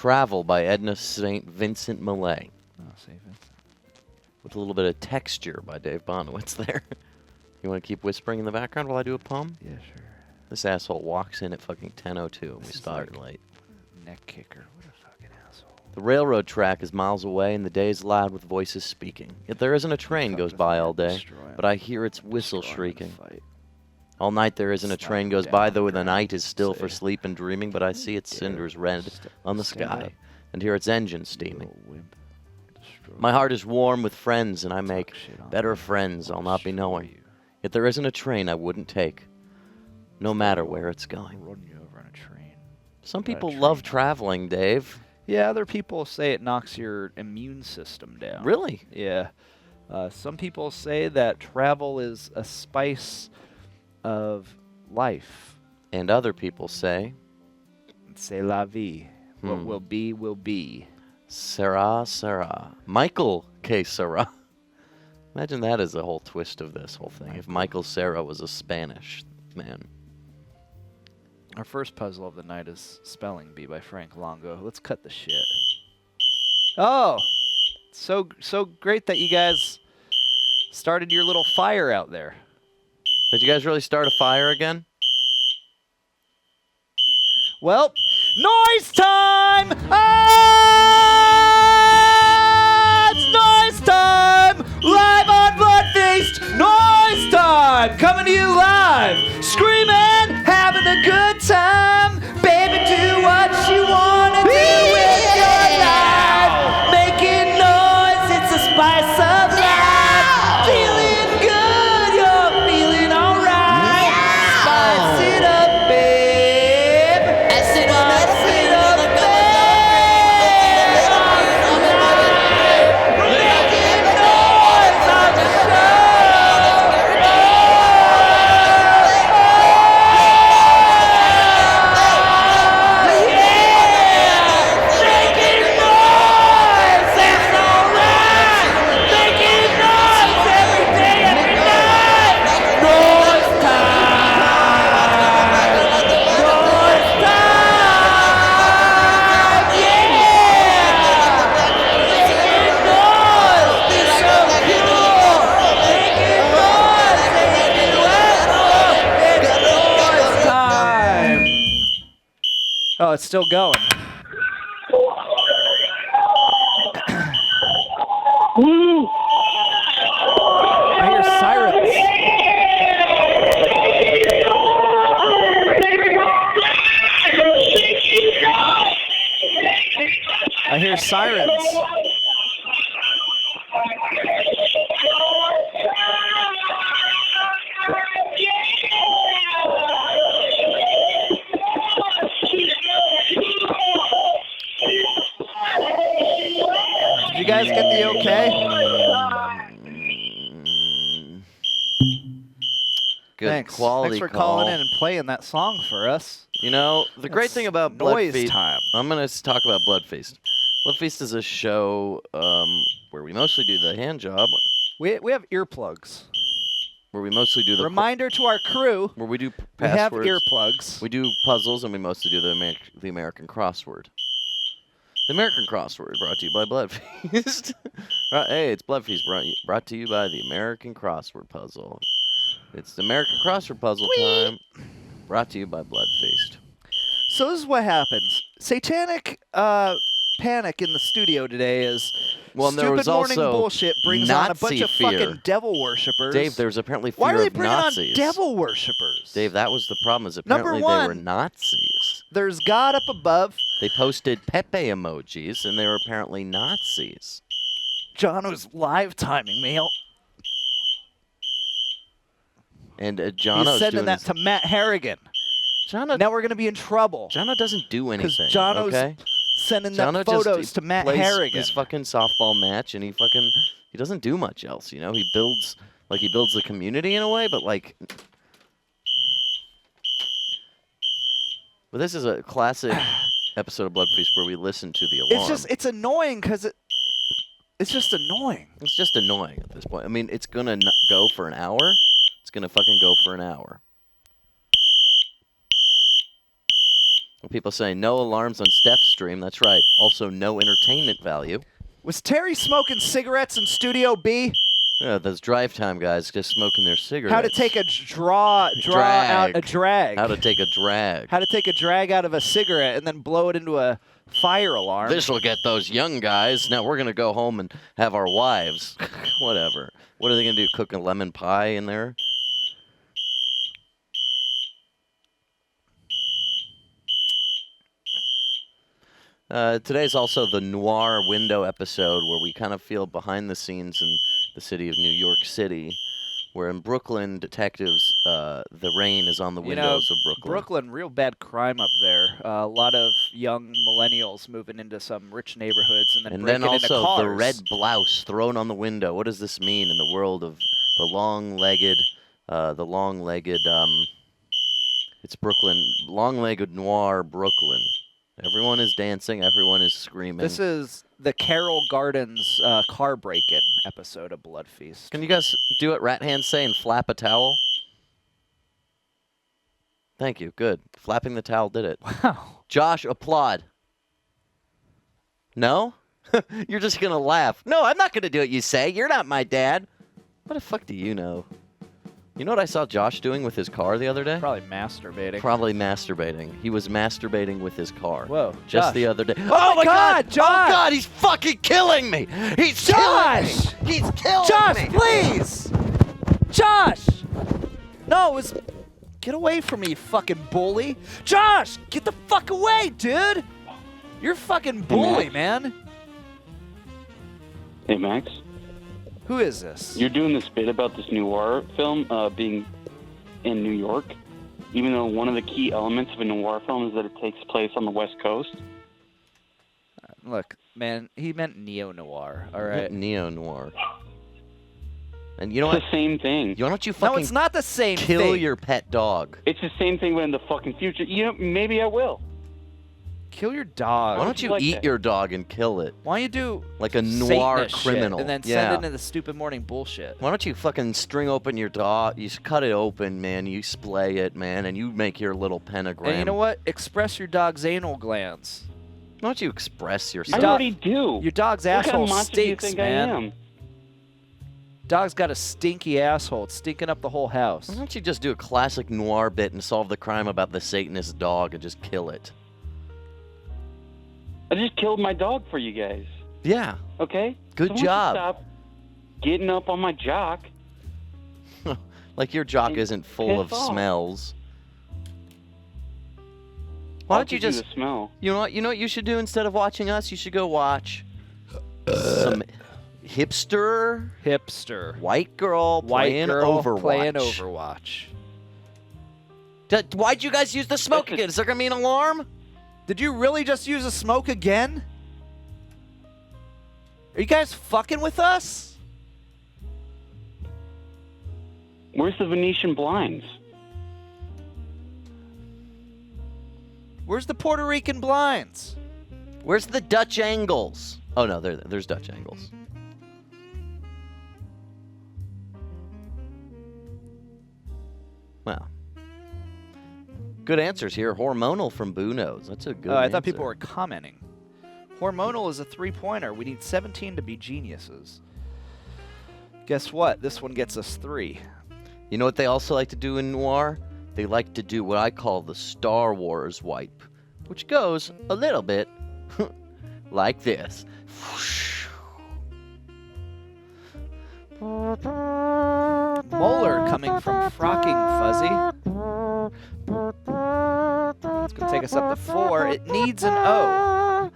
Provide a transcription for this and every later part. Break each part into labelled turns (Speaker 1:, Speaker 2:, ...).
Speaker 1: Travel by Edna St. Vincent Millay.
Speaker 2: Oh, St. Vincent.
Speaker 1: With a little bit of texture by Dave Bonowitz there. You want to keep whispering in the background while I do a poem?
Speaker 2: Yeah, sure.
Speaker 1: This asshole walks in at fucking 10:02 and we started late.
Speaker 2: Neck kicker. What a fucking asshole.
Speaker 1: The railroad track is miles away and the day is loud with voices speaking. Yet there isn't a train goes by all day, but I hear its whistle shrieking. All night there isn't a train goes by, though the night is still for sleep and dreaming, but I see its cinders red on the sky and hear its engine steaming. My heart is warm with friends and I make better friends I'll not be knowing. Yet there isn't a train I wouldn't take, no matter where it's going.
Speaker 2: Run you over on a train.
Speaker 1: Some people love traveling, Dave.
Speaker 2: Yeah, other people say it knocks your immune system down.
Speaker 1: Really?
Speaker 2: Yeah. Some people say that travel is a spice of life.
Speaker 1: And other people say,
Speaker 2: C'est la vie. What will be, will be.
Speaker 1: Sera, Sera. Michael K. Sera. Imagine that as the whole twist of this whole thing. If Michael Cera was a Spanish man.
Speaker 2: Our first puzzle of the night is Spelling Bee by Frank Longo. Let's cut the shit. Oh! So great that you guys started your little fire out there.
Speaker 1: Did you guys really start a fire again?
Speaker 2: Well, noise time! It's noise time! Live on Bloodfeast! Noise time! Coming to you live! Screaming, having a good time! Baby, do what you want to do with your life! Making noise, it's a spice of life! Feeling good, you're feeling alright! Spice it up, babe! Spice it up, babe! Making noise on the Oh, it's still going. I hear sirens. I hear sirens. Did you guys get the okay?
Speaker 1: Good
Speaker 2: Thanks.
Speaker 1: quality
Speaker 2: Thanks for
Speaker 1: call.
Speaker 2: calling in and playing that song for us.
Speaker 1: You know, the great thing about
Speaker 2: noise
Speaker 1: Bloodfeast...
Speaker 2: time.
Speaker 1: I'm going to talk about Bloodfeast. Bloodfeast is a show where we mostly do the hand job,
Speaker 2: We have earplugs.
Speaker 1: where we mostly do the...
Speaker 2: Reminder to our crew,
Speaker 1: where we do
Speaker 2: we have
Speaker 1: passwords.
Speaker 2: earplugs.
Speaker 1: We do puzzles, and we mostly do the American crossword. The American crossword brought to you by Bloodfeast. Hey, it's Bloodfeast brought to you by the American crossword puzzle. It's the American crossword puzzle time, brought to you by Bloodfeast.
Speaker 2: So this is what happens. Satanic panic in the studio today is
Speaker 1: Well, and there
Speaker 2: stupid
Speaker 1: was
Speaker 2: morning
Speaker 1: also
Speaker 2: bullshit brings on a bunch
Speaker 1: Nazi
Speaker 2: of
Speaker 1: fear.
Speaker 2: fucking devil worshippers.
Speaker 1: Dave, there's apparently fear
Speaker 2: Why are they
Speaker 1: of
Speaker 2: bringing
Speaker 1: Nazis.
Speaker 2: on devil worshippers?
Speaker 1: Dave, that was the problem. Is
Speaker 2: Number
Speaker 1: apparently
Speaker 2: one,
Speaker 1: they were Nazis.
Speaker 2: There's God up above.
Speaker 1: They posted Pepe emojis, and they were apparently Nazis.
Speaker 2: John was live timing me.
Speaker 1: And Jono
Speaker 2: He's
Speaker 1: is
Speaker 2: sending
Speaker 1: doing
Speaker 2: that to Matt Harrigan.
Speaker 1: Jono,
Speaker 2: Now we're going to be in trouble.
Speaker 1: Jono doesn't do anything.
Speaker 2: Because Jono's
Speaker 1: okay?
Speaker 2: sending
Speaker 1: Jono
Speaker 2: them photos
Speaker 1: just
Speaker 2: to Matt
Speaker 1: plays
Speaker 2: Harrigan.
Speaker 1: his fucking softball match, and he doesn't do much else. You know, he builds the community in a way, but like. But this is a classic episode of Bloodfeast where we listen to the alarm.
Speaker 2: It's annoying because it's just annoying.
Speaker 1: It's just annoying at this point. I mean, it's gonna go for an hour. It's gonna fucking go for an hour. People saying no alarms on Steph's stream. That's right. Also, no entertainment value.
Speaker 2: Was Terry smoking cigarettes in Studio B?
Speaker 1: Yeah, those drive time guys just smoking their cigarettes.
Speaker 2: How to take a out a drag.
Speaker 1: How to take a drag.
Speaker 2: How to take a drag out of a cigarette and then blow it into a fire alarm.
Speaker 1: This will get those young guys. Now we're going to go home and have our wives. Whatever. What are they going to do, cook a lemon pie in there? Today's also the Noir window episode where we kind of feel behind the scenes in the city of New York City, where in Brooklyn, detectives, the rain is on the windows of Brooklyn.
Speaker 2: Brooklyn, real bad crime up there. A lot of young millennials moving into some rich neighborhoods and then breaking into
Speaker 1: also
Speaker 2: cars.
Speaker 1: the red blouse thrown on the window. What does this mean in the world of the long-legged, it's Brooklyn, long-legged noir Brooklyn. Everyone is dancing. Everyone is screaming.
Speaker 2: This is the Carroll Gardens car break-in episode of Bloodfeast.
Speaker 1: Can you guys do what Rat Hands say and flap a towel? Thank you. Good. Flapping the towel did it.
Speaker 2: Wow.
Speaker 1: Josh, applaud. No? You're just going to laugh. No, I'm not going to do what you say. You're not my dad. What the fuck do you know? You know what I saw Josh doing with his car the other day?
Speaker 2: Probably masturbating.
Speaker 1: Probably masturbating. He was masturbating with his car.
Speaker 2: Whoa,
Speaker 1: Just
Speaker 2: Josh.
Speaker 1: the other day.
Speaker 2: Oh my God, Josh!
Speaker 1: Oh God, he's fucking killing me! He's killing me! He's killing
Speaker 2: Josh,
Speaker 1: me!
Speaker 2: please! Josh! No, it was... Get away from me, you fucking bully. Josh, get the fuck away, dude! You're a fucking bully, man.
Speaker 3: Hey, Max.
Speaker 2: Who is this?
Speaker 3: You're doing this bit about this noir film being in New York, even though one of the key elements of a noir film is that it takes place on the West Coast.
Speaker 2: Look, man, he meant neo-noir, all right?
Speaker 1: Neo-noir. And you know
Speaker 3: It's
Speaker 1: what?
Speaker 3: the same thing.
Speaker 1: Why don't you fucking
Speaker 2: No, it's not the same
Speaker 1: kill
Speaker 2: thing.
Speaker 1: your pet dog?
Speaker 3: It's the same thing, but in the fucking future. You know, maybe I will.
Speaker 2: Kill your dog.
Speaker 1: Why don't you
Speaker 3: like
Speaker 1: eat
Speaker 3: that?
Speaker 1: your dog and kill it?
Speaker 2: Why don't you do
Speaker 1: Like a noir
Speaker 2: Satanist shit
Speaker 1: criminal.
Speaker 2: and then
Speaker 1: Yeah.
Speaker 2: send it into the stupid morning bullshit?
Speaker 1: Why don't you fucking string open your dog? You cut it open, man. You splay it, man, and you make your little pentagram.
Speaker 2: And you know what? Express your dog's anal glands.
Speaker 1: Why don't you express
Speaker 3: I
Speaker 1: yourself?
Speaker 3: already do.
Speaker 2: Your dog's
Speaker 3: What kind
Speaker 2: asshole
Speaker 3: of monster do you
Speaker 2: stinks,
Speaker 3: think
Speaker 2: man.
Speaker 3: I am?
Speaker 2: Dog's got a stinky asshole. It's stinking up the whole house.
Speaker 1: Why don't you just do a classic noir bit and solve the crime about the Satanist dog and just kill it?
Speaker 3: I just killed my dog for you guys.
Speaker 1: Yeah.
Speaker 3: Okay?
Speaker 1: Good
Speaker 3: So why don't you
Speaker 1: job.
Speaker 3: Stop getting up on my jock.
Speaker 1: Like your jock
Speaker 3: And
Speaker 1: isn't full of
Speaker 3: piss off.
Speaker 1: smells. Why don't you
Speaker 3: I'll give
Speaker 1: just...
Speaker 3: the smell?
Speaker 1: You know what you should do instead of watching us? You should go watch some hipster white girl playing Overwatch.
Speaker 2: playing Overwatch.
Speaker 1: Why'd you guys use the smoke again? Is there gonna be an alarm?
Speaker 2: Did you really just use a smoke again? Are you guys fucking with us?
Speaker 3: Where's the Venetian blinds?
Speaker 2: Where's the Puerto Rican blinds?
Speaker 1: Where's the Dutch angles? Oh no, there's Dutch angles. Wow. Good answers here. Hormonal from Boo Knows. That's a good
Speaker 2: Oh, I
Speaker 1: answer.
Speaker 2: thought people were commenting. Hormonal is a 3-pointer. We need 17 to be geniuses. Guess what? This one gets us 3.
Speaker 1: You know what they also like to do in Noir? They like to do what I call the Star Wars wipe, which goes a little bit like this.
Speaker 2: Molar coming from Frocking Fuzzy. It's going to take us up to 4. It needs an O.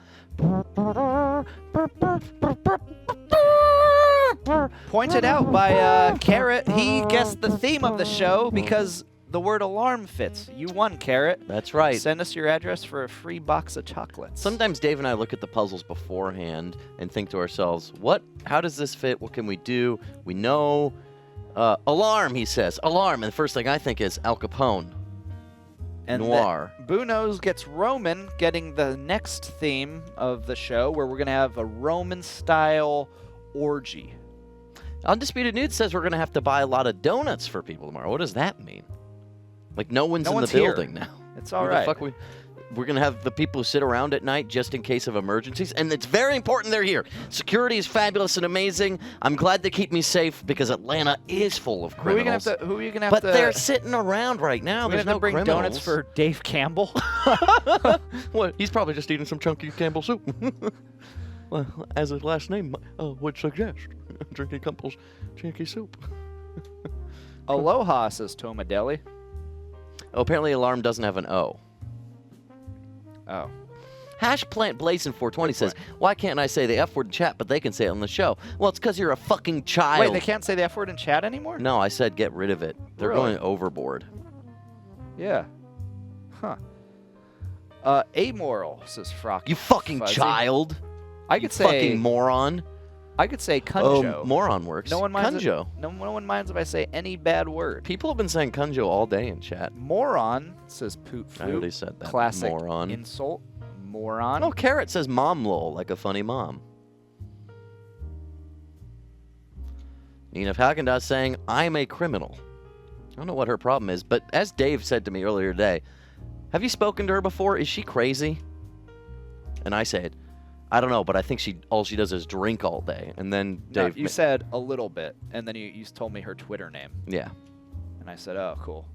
Speaker 2: Pointed out by Carrot, he guessed the theme of the show because the word alarm fits. You won, Carrot.
Speaker 1: That's right.
Speaker 2: Send us your address for a free box of chocolates.
Speaker 1: Sometimes Dave and I look at the puzzles beforehand and think to ourselves, how does this fit? What can we do? We know. Alarm, he says. Alarm. And the first thing I think is Al Capone.
Speaker 2: And
Speaker 1: Noir.
Speaker 2: Boo Knows gets Roman, getting the next theme of the show, where we're going to have a Roman-style orgy.
Speaker 1: Undisputed Nude says we're going to have to buy a lot of donuts for people tomorrow. What does that mean? Like no one's in the
Speaker 2: here.
Speaker 1: building now.
Speaker 2: It's all
Speaker 1: Who
Speaker 2: right.
Speaker 1: the fuck We're going to have the people who sit around at night just in case of emergencies. And it's very important they're here. Security is fabulous and amazing. I'm glad they keep me safe because Atlanta is full of criminals.
Speaker 2: Who are you going to have
Speaker 1: but
Speaker 2: to...
Speaker 1: they're sitting around right now. There's no
Speaker 2: bring
Speaker 1: criminals.
Speaker 2: donuts for Dave Campbell?
Speaker 1: What? He's probably just eating some chunky Campbell soup. Well, as his last name would suggest, drinking Campbell's chunky soup.
Speaker 2: Aloha, says Tomadelli.
Speaker 1: Oh, apparently alarm doesn't have an O.
Speaker 2: Oh.
Speaker 1: Hash Plant Blazin 420 says, why can't I say the F word in chat, but they can say it on the show? Well, it's because you're a fucking child.
Speaker 2: Wait, they can't say the F word in chat anymore?
Speaker 1: No, I said get rid of it. They're
Speaker 2: Really?
Speaker 1: going overboard.
Speaker 2: Yeah. Huh. Amoral, says Frock.
Speaker 1: You fucking
Speaker 2: Fuzzy.
Speaker 1: child.
Speaker 2: I could say...
Speaker 1: Fucking moron.
Speaker 2: I could say Kunjo.
Speaker 1: Oh, moron works.
Speaker 2: No one minds
Speaker 1: Kunjo.
Speaker 2: No one minds if I say any bad word.
Speaker 1: People have been saying Kunjo all day in chat.
Speaker 2: Moron, says Poot
Speaker 1: I
Speaker 2: Flute.
Speaker 1: already said that.
Speaker 2: Classic
Speaker 1: Moron.
Speaker 2: insult. Moron.
Speaker 1: Oh, Carrot says mom lol, like a funny mom. Nina Falkendas saying, I'm a criminal. I don't know what her problem is, but as Dave said to me earlier today, have you spoken to her before? Is she crazy? And I said, I don't know, but I think all she does is drink all day. And then
Speaker 2: No,
Speaker 1: Dave...
Speaker 2: you said a little bit, and then you told me her Twitter name.
Speaker 1: Yeah.
Speaker 2: And I said, oh, cool.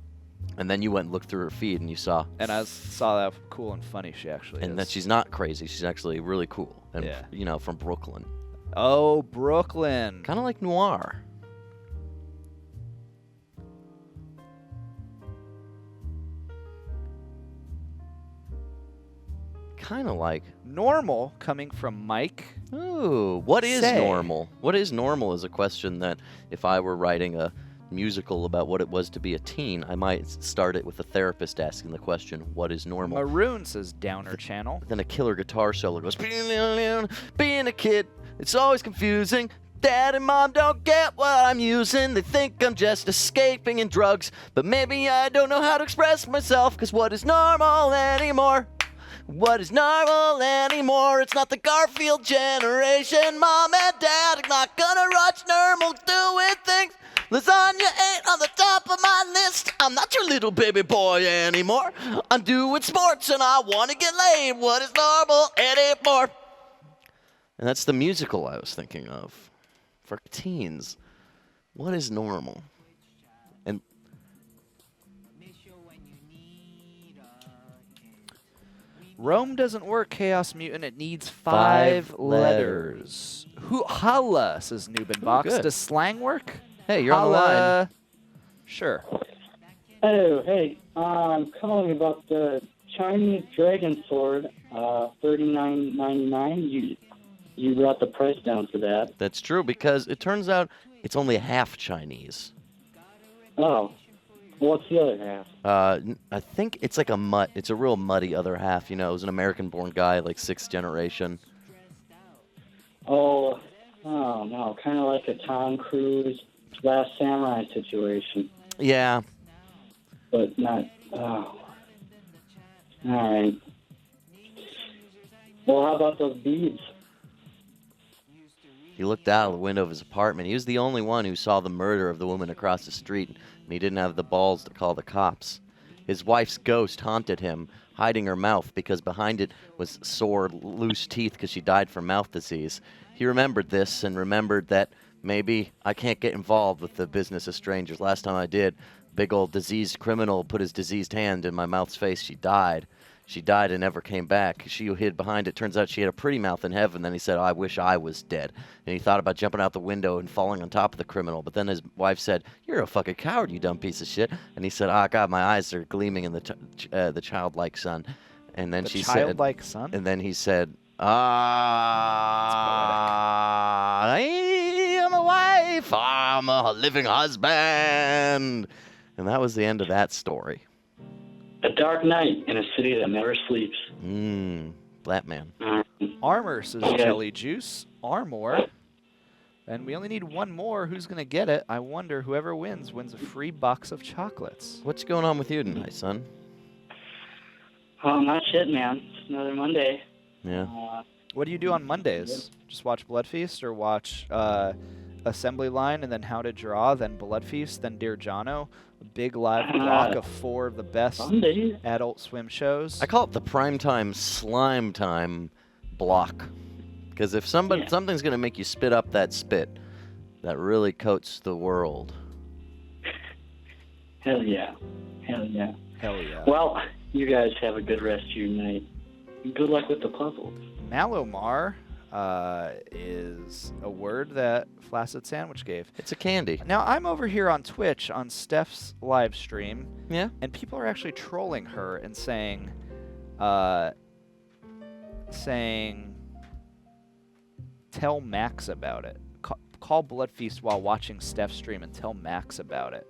Speaker 1: And then you went and looked through her feed and you saw...
Speaker 2: And I saw that cool and funny she actually
Speaker 1: And
Speaker 2: is.
Speaker 1: that she's not crazy. She's actually really cool. And,
Speaker 2: Yeah.
Speaker 1: you know, from Brooklyn.
Speaker 2: Oh, Brooklyn.
Speaker 1: Kind of like Noir. Kind of like...
Speaker 2: Normal, coming from Mike.
Speaker 1: Ooh, what is
Speaker 2: Say.
Speaker 1: normal? What is normal is a question that if I were writing a musical about what it was to be a teen, I might start it with a therapist asking the question, what is normal?
Speaker 2: Maroon, says Downer Channel.
Speaker 1: Then a killer guitar solo goes, being a kid, it's always confusing. Dad and Mom don't get what I'm using. They think I'm just escaping in drugs. But maybe I don't know how to express myself, because what is normal anymore? What is normal anymore? It's not the Garfield generation. Mom and Dad are not gonna rush normal doing things. Lasagna ain't on the top of my list. I'm not your little baby boy anymore. I'm doing sports and I want to get laid. What is normal anymore? And that's the musical I was thinking of. For teens, what is normal? And
Speaker 2: Rome doesn't work, Chaos Mutant. It needs five letters. Who holla, says Nubin Box.
Speaker 1: good.
Speaker 2: Does slang work?
Speaker 1: hey, you're on the line.
Speaker 2: Holla. Sure.
Speaker 4: Oh, hey, I'm calling about the Chinese dragon sword, $39.99. You brought the price down for that.
Speaker 1: That's true because it turns out it's only half Chinese.
Speaker 4: Oh, what's the other half?
Speaker 1: I think it's like it's a real muddy other half. You know, it was an American-born guy, like 6th generation.
Speaker 4: Oh no, kind of like a Tom Cruise Last Samurai situation,
Speaker 1: Yeah.
Speaker 4: but not. Oh, all right. Well, how about those beads?
Speaker 1: He looked out of the window of his apartment. He was the only one who saw the murder of the woman across the street, and he didn't have the balls to call the cops. His wife's ghost haunted him, hiding her mouth because behind it was sore, loose teeth because she died from mouth disease. He remembered this and remembered that maybe I can't get involved with the business of strangers. Last time I did, big old diseased criminal put his diseased hand in my mouth's face. She died. She died and never came back. She who hid behind it. Turns out she had a pretty mouth in heaven. Then he said, oh, I wish I was dead. And he thought about jumping out the window and falling on top of the criminal. But then his wife said, you're a fucking coward, you dumb piece of shit. And he said, oh, God, my eyes are gleaming in the childlike sun. And then she said,
Speaker 2: childlike son?
Speaker 1: and then he said, I am a wife. I'm a living husband. And that was the end of that story.
Speaker 4: A dark night in a city that never sleeps.
Speaker 1: Black man.
Speaker 2: Armor, says
Speaker 4: Okay.
Speaker 2: Jelly Juice. Armor. And we only need one more. Who's going to get it? I wonder whoever wins a free box of chocolates.
Speaker 1: What's going on with you tonight, son?
Speaker 4: Oh, not shit, man. It's another Monday.
Speaker 1: Yeah.
Speaker 2: What do you do on Mondays? Just watch Bloodfeast or watch assembly line, and then How to Draw, then Bloodfeast, then Dear Jono. A big live block of 4 of the best
Speaker 4: Sundays.
Speaker 2: Adult Swim shows.
Speaker 1: I call it the primetime slime time block. Because if something's going to make you spit up that spit, that really coats the world.
Speaker 4: Hell yeah. Hell yeah.
Speaker 2: Hell yeah.
Speaker 4: Well, you guys have a good rest of your night. Good luck with the puzzles.
Speaker 2: Malomar is a word that Flaccid Sandwich gave.
Speaker 1: It's a candy.
Speaker 2: Now, I'm over here on Twitch on Steph's live stream,
Speaker 1: Yeah?
Speaker 2: and people are actually trolling her and saying, tell Max about it. Call Bloodfeast while watching Steph's stream and tell Max about it.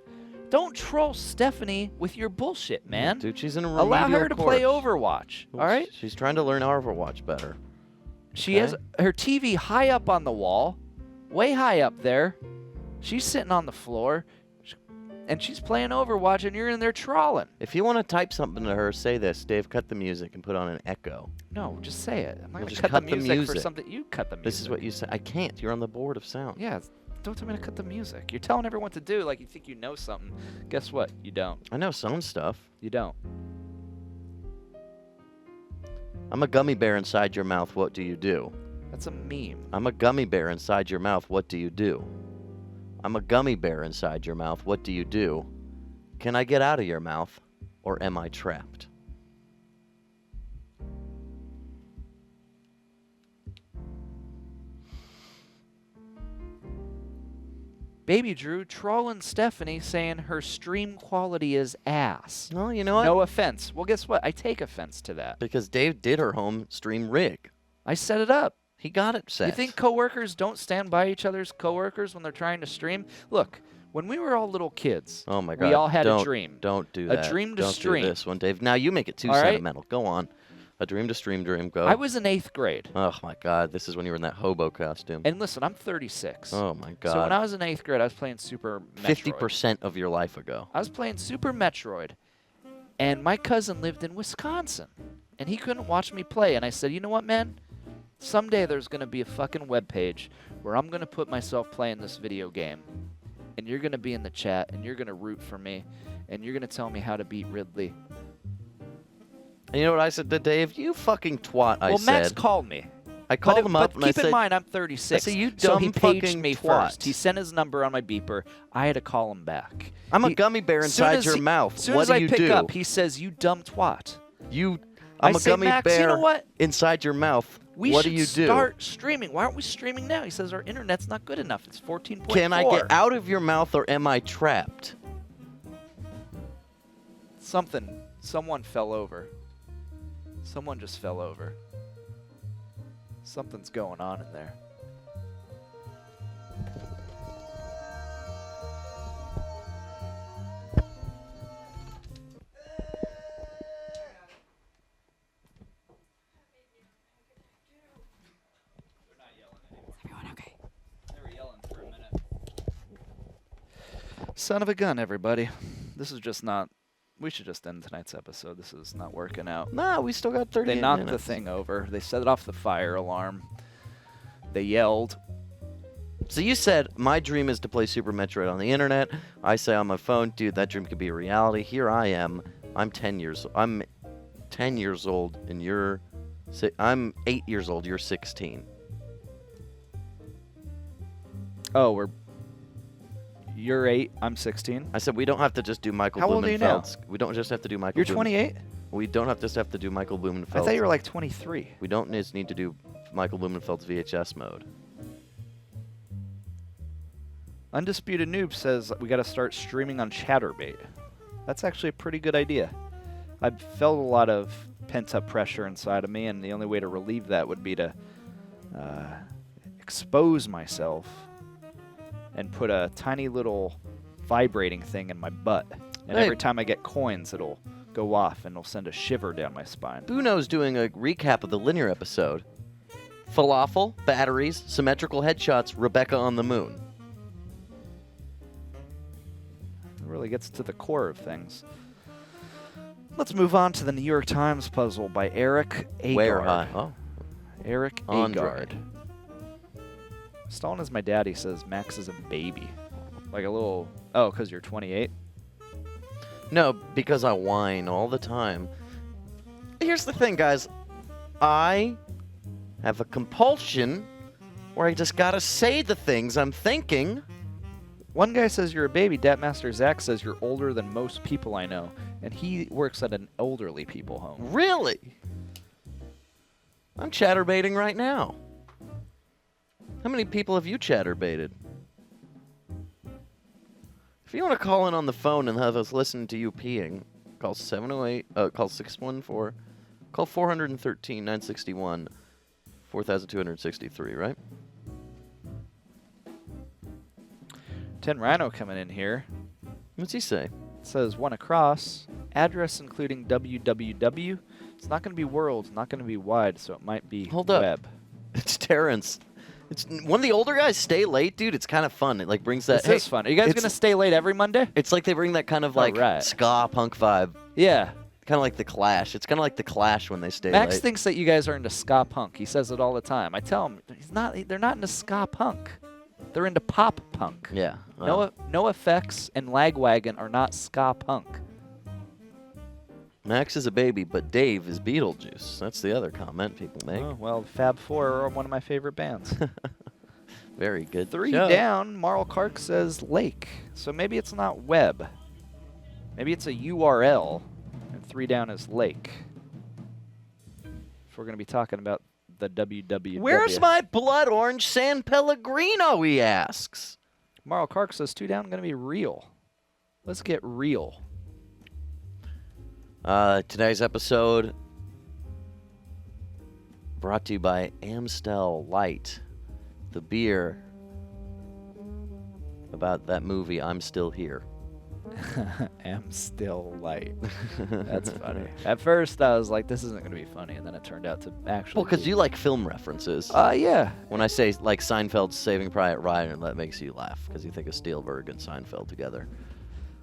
Speaker 2: Don't troll Stephanie with your bullshit, man.
Speaker 1: Dude, she's in a remedial
Speaker 2: Allow her to play
Speaker 1: course.
Speaker 2: Overwatch, all right?
Speaker 1: She's trying to learn Overwatch better.
Speaker 2: She has her TV high up on the wall, way high up there. She's sitting on the floor, and she's playing Overwatch, and you're in there trawling.
Speaker 1: If you want to type something to her, say this. Dave, cut the music and put on an echo.
Speaker 2: No, just say it. I'm not
Speaker 1: Well,
Speaker 2: going
Speaker 1: just
Speaker 2: to cut the
Speaker 1: cut the
Speaker 2: music for
Speaker 1: music.
Speaker 2: something. You cut the music.
Speaker 1: This is what you say. I can't. You're on the board of sound.
Speaker 2: Yeah, don't tell me to cut the music. You're telling everyone what to do like you think you know something. Guess what? You don't.
Speaker 1: I know some stuff.
Speaker 2: You don't.
Speaker 1: I'm a gummy bear inside your mouth. What do you do?
Speaker 2: That's a meme.
Speaker 1: I'm a gummy bear inside your mouth. What do you do? I'm a gummy bear inside your mouth. What do you do? Can I get out of your mouth, or am I trapped?
Speaker 2: Baby Drew trolling Stephanie saying her stream quality is ass.
Speaker 1: Well, you know what?
Speaker 2: No offense. Well, guess what? I take offense to that.
Speaker 1: Because Dave did her home stream rig.
Speaker 2: I set it up.
Speaker 1: He got it set.
Speaker 2: You think coworkers don't stand by each other's coworkers when they're trying to stream? Look, when we were all little kids,
Speaker 1: Oh my God!
Speaker 2: we all had
Speaker 1: Don't-
Speaker 2: a dream.
Speaker 1: Don't do
Speaker 2: A
Speaker 1: that.
Speaker 2: dream to
Speaker 1: Don't
Speaker 2: stream.
Speaker 1: do this one, Dave. Now you make it too
Speaker 2: All right?
Speaker 1: sentimental. Go on. A dream to stream dream. Go.
Speaker 2: I was in 8th grade.
Speaker 1: Oh my God! This is when you were in that hobo costume.
Speaker 2: And listen, I'm 36.
Speaker 1: Oh my God!
Speaker 2: So when I was in 8th grade, I was playing Super Metroid.
Speaker 1: 50% of your life ago.
Speaker 2: I was playing Super Metroid, and my cousin lived in Wisconsin, and he couldn't watch me play. And I said, you know what, man? Someday there's going to be a fucking webpage where I'm going to put myself playing this video game, and you're going to be in the chat, and you're going to root for me, and you're going to tell me how to beat Ridley.
Speaker 1: And you know what I said to Dave? You fucking twat, I
Speaker 2: Well,
Speaker 1: said.
Speaker 2: Max called me.
Speaker 1: I called
Speaker 2: but
Speaker 1: him up and
Speaker 2: keep
Speaker 1: I said,
Speaker 2: in mind, I'm 36.
Speaker 1: I said, you
Speaker 2: so he
Speaker 1: dumb
Speaker 2: paged
Speaker 1: fucking
Speaker 2: me
Speaker 1: twat.
Speaker 2: first. He sent his number on my beeper. I had to call him back.
Speaker 1: I'm a
Speaker 2: He-
Speaker 1: gummy bear
Speaker 2: soon
Speaker 1: inside
Speaker 2: as
Speaker 1: your
Speaker 2: he-
Speaker 1: mouth.
Speaker 2: Soon
Speaker 1: What
Speaker 2: as
Speaker 1: do
Speaker 2: I
Speaker 1: you
Speaker 2: pick
Speaker 1: do?
Speaker 2: up, he says, "You dumb twat."
Speaker 1: I'm
Speaker 2: I
Speaker 1: a
Speaker 2: say,
Speaker 1: gummy
Speaker 2: Max,
Speaker 1: bear
Speaker 2: you know what?
Speaker 1: inside your mouth.
Speaker 2: We
Speaker 1: what
Speaker 2: should
Speaker 1: do you do?
Speaker 2: start streaming. Why aren't we streaming now? He says our internet's not good enough. It's 14.4.
Speaker 1: Can I get out of your mouth or am I trapped?
Speaker 2: Someone fell over. Someone just fell over. Something's going on in there. Son of a gun, everybody. This is just not... We should just end tonight's episode. This is not working out.
Speaker 1: Nah, we still got 30
Speaker 2: They knocked
Speaker 1: minutes.
Speaker 2: the thing over. They set off the fire alarm. They yelled.
Speaker 1: So you said, my dream is to play Super Metroid on the internet. I say on my phone, dude, that dream could be a reality. Here I am. I'm 10 years old, and you're... I'm 8 years old. You're 16.
Speaker 2: Oh, You're 8. I'm 16.
Speaker 1: I said we don't have to just do Michael
Speaker 2: How old are you now?
Speaker 1: Blumenfeld's. We don't just have to do Michael.
Speaker 2: You're 28?
Speaker 1: We don't just have to do Michael Blumenfeld.
Speaker 2: I thought you were like 23.
Speaker 1: We don't just need to do Michael Blumenfeld's VHS mode.
Speaker 2: Undisputed Noob says we got to start streaming on Chatterbait. That's actually a pretty good idea. I've felt a lot of pent-up pressure inside of me, and the only way to relieve that would be to expose myself and put a tiny little vibrating thing in my butt. And
Speaker 1: Hey.
Speaker 2: every time I get coins, it'll go off, and it'll send a shiver down my spine.
Speaker 1: Buno's doing a recap of the linear episode. Falafel, batteries, symmetrical headshots, Rebecca on the moon.
Speaker 2: It really gets to the core of things. Let's move on to the New York Times puzzle by Eric Agard.
Speaker 1: Where high? Oh.
Speaker 2: Eric
Speaker 1: Andre.
Speaker 2: Agard. Stalin is my daddy says Max is a baby. Like a little... Oh, because you're 28?
Speaker 1: No, because I whine all the time. Here's the thing, guys. I have a compulsion where I just gotta say the things I'm thinking.
Speaker 2: One guy says you're a baby. Datmaster Zach says you're older than most people I know. And he works at an elderly people home.
Speaker 1: Really? I'm chatterbaiting right now. How many people have you chatterbaited? If you want to call in on the phone and have us listen to you peeing, call 708, call 614, call 413-961, 4,263, right?
Speaker 2: 10 Rhino coming in here.
Speaker 1: What's he say?
Speaker 2: It says one across, address including www. It's not going to be world, not going to be wide, so it might be
Speaker 1: Hold up.
Speaker 2: web.
Speaker 1: It's Terrence. It's one of the older guys stay late, dude. It's kind of fun. It like brings that.
Speaker 2: This is fun. Are you guys going to stay late every Monday?
Speaker 1: It's like they bring that kind of like
Speaker 2: right.
Speaker 1: ska punk vibe.
Speaker 2: Yeah.
Speaker 1: Kind of like the Clash. It's kind of like the Clash when they stay
Speaker 2: Max
Speaker 1: late.
Speaker 2: thinks that you guys are into ska punk. He says it all the time. I tell him they're not into ska punk. They're into pop punk.
Speaker 1: Yeah. Well,
Speaker 2: No Effects and Lagwagon are not ska punk.
Speaker 1: Max is a baby, but Dave is Beetlejuice. That's the other comment people make.
Speaker 2: Oh, well, Fab Four are one of my favorite bands.
Speaker 1: Very good.
Speaker 2: 3
Speaker 1: show.
Speaker 2: down, Marl Kark says lake. So maybe it's not web. Maybe it's a URL, and 3 down is lake. If we're going to be talking about the www.
Speaker 1: Where's my blood orange San Pellegrino, he asks.
Speaker 2: Marl Kark says 2 down, going to be real. Let's get real.
Speaker 1: Today's episode brought to you by Amstel Light, the beer about that movie I'm Still Here.
Speaker 2: Am still light. That's funny. At first, I was like, this isn't going to be funny, and then it turned out to actually
Speaker 1: Well, because you like film references.
Speaker 2: Yeah.
Speaker 1: When I say like Seinfeld's Saving Private Ryan, that makes you laugh because you think of Spielberg and Seinfeld together.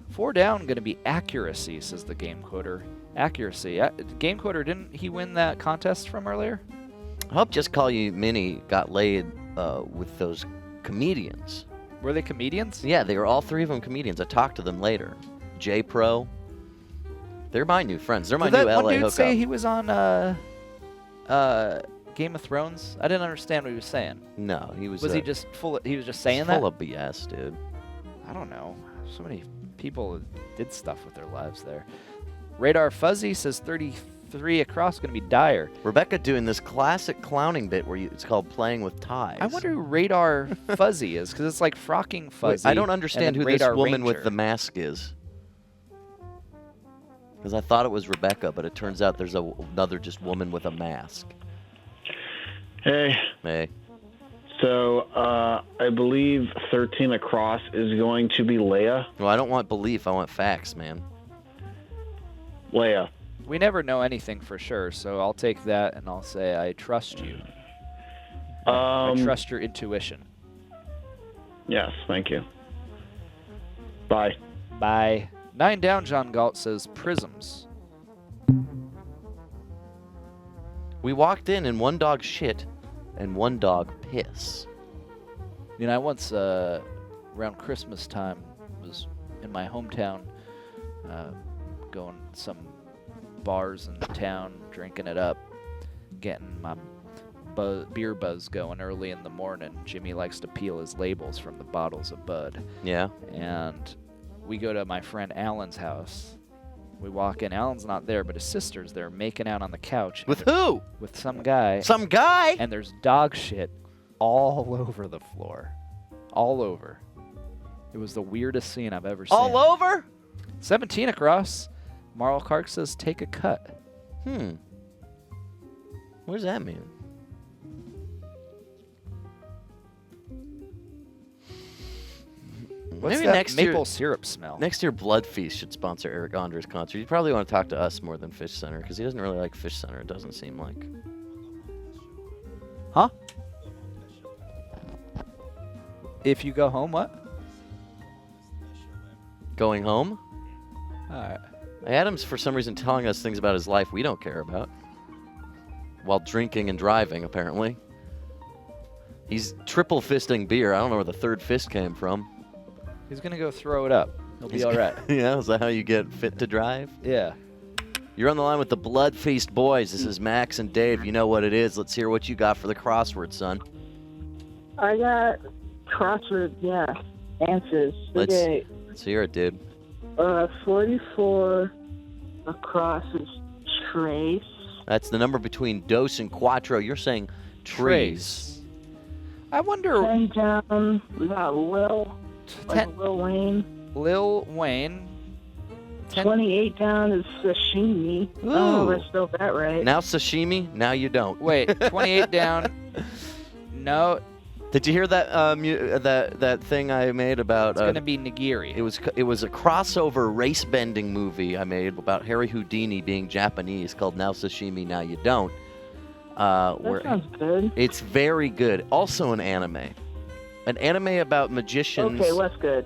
Speaker 2: 4 down, going to be accuracy, says the game quoter. Accuracy. Game quoter, didn't he win that contest from earlier?
Speaker 1: I hope Just Call You Minnie got laid with those comedians.
Speaker 2: Were they comedians?
Speaker 1: Yeah, they were all 3 of them comedians. I talked to them later. J-Pro. They're my new friends. They're my
Speaker 2: Did
Speaker 1: new
Speaker 2: that
Speaker 1: LA
Speaker 2: one dude
Speaker 1: hookup.
Speaker 2: say he was on Game of Thrones? I didn't understand what he was saying.
Speaker 1: No, he was.
Speaker 2: Was he just he was just saying that?
Speaker 1: Full of BS, dude.
Speaker 2: I don't know. So many people did stuff with their lives there. Radar Fuzzy says 33 across, going to be Dyer.
Speaker 1: Rebecca doing this classic clowning bit where it's called playing with ties.
Speaker 2: I wonder who Radar Fuzzy is, because it's like Frocking Fuzzy.
Speaker 1: Wait, I don't understand who this
Speaker 2: Radar
Speaker 1: woman
Speaker 2: Ranger.
Speaker 1: with the mask is. Because I thought it was Rebecca, but it turns out there's another just woman with a mask.
Speaker 5: Hey.
Speaker 1: Hey.
Speaker 5: So, I believe 13 across is going to be Leia.
Speaker 1: Well, I don't want belief. I want facts, man.
Speaker 5: Leia.
Speaker 2: We never know anything for sure, so I'll take that and I'll say I trust you. I trust your intuition.
Speaker 5: Yes, thank you. Bye.
Speaker 2: Bye. 9 down, John Galt says prisms.
Speaker 1: We walked in and one dog shit and one dog piss.
Speaker 2: You know, I once, around Christmas time, was in my hometown, going to some bars in the town, drinking it up, getting my beer buzz going early in the morning. Jimmy likes to peel his labels from the bottles of Bud.
Speaker 1: Yeah.
Speaker 2: And we go to my friend Alan's house. We walk in. Alan's not there, but his sister's there making out on the couch.
Speaker 1: With who?
Speaker 2: With some guy.
Speaker 1: Some guy?
Speaker 2: And there's dog shit all over the floor. All over. It was the weirdest scene I've ever seen.
Speaker 1: All over?
Speaker 2: 17 across. Marl Kark says, take a cut.
Speaker 1: What does that mean?
Speaker 2: What's
Speaker 1: Maybe
Speaker 2: that
Speaker 1: next
Speaker 2: maple
Speaker 1: year,
Speaker 2: syrup smell?
Speaker 1: Next year, Bloodfeast should sponsor Eric Andre's concert. You probably want to talk to us more than Fish Center because he doesn't really like Fish Center. It doesn't seem like.
Speaker 2: Huh? If you go home, what?
Speaker 1: Going home?
Speaker 2: All right.
Speaker 1: Adam's for some reason telling us things about his life we don't care about. While drinking and driving, apparently. He's triple fisting beer. I don't know where the third fist came from.
Speaker 2: He's going to go throw it up. He'll be all right.
Speaker 1: Yeah, is that how you get fit to drive?
Speaker 2: Yeah.
Speaker 1: You're on the line with the Bloodfeast boys. This is Max and Dave. You know what it is. Let's hear what you got for the crossword, son.
Speaker 4: I got crossword, answers. Okay.
Speaker 1: Let's hear it, dude.
Speaker 4: 44 across is trace.
Speaker 1: That's the number between dos and quattro. You're saying trees.
Speaker 2: I wonder.
Speaker 4: 10 down, we got Lil, like Lil Wayne.
Speaker 2: Lil Wayne.
Speaker 4: 28 down is sashimi. I don't know if I spelled that right.
Speaker 1: Now sashimi, now you don't.
Speaker 2: Wait, 28 down. No.
Speaker 1: Did you hear that that thing I made about?
Speaker 2: It's gonna be nigiri.
Speaker 1: It was a crossover race bending movie I made about Harry Houdini being Japanese called Now Sashimi, Now You Don't.
Speaker 4: That sounds good.
Speaker 1: It's very good. Also an anime about magicians.
Speaker 4: Okay, what's good?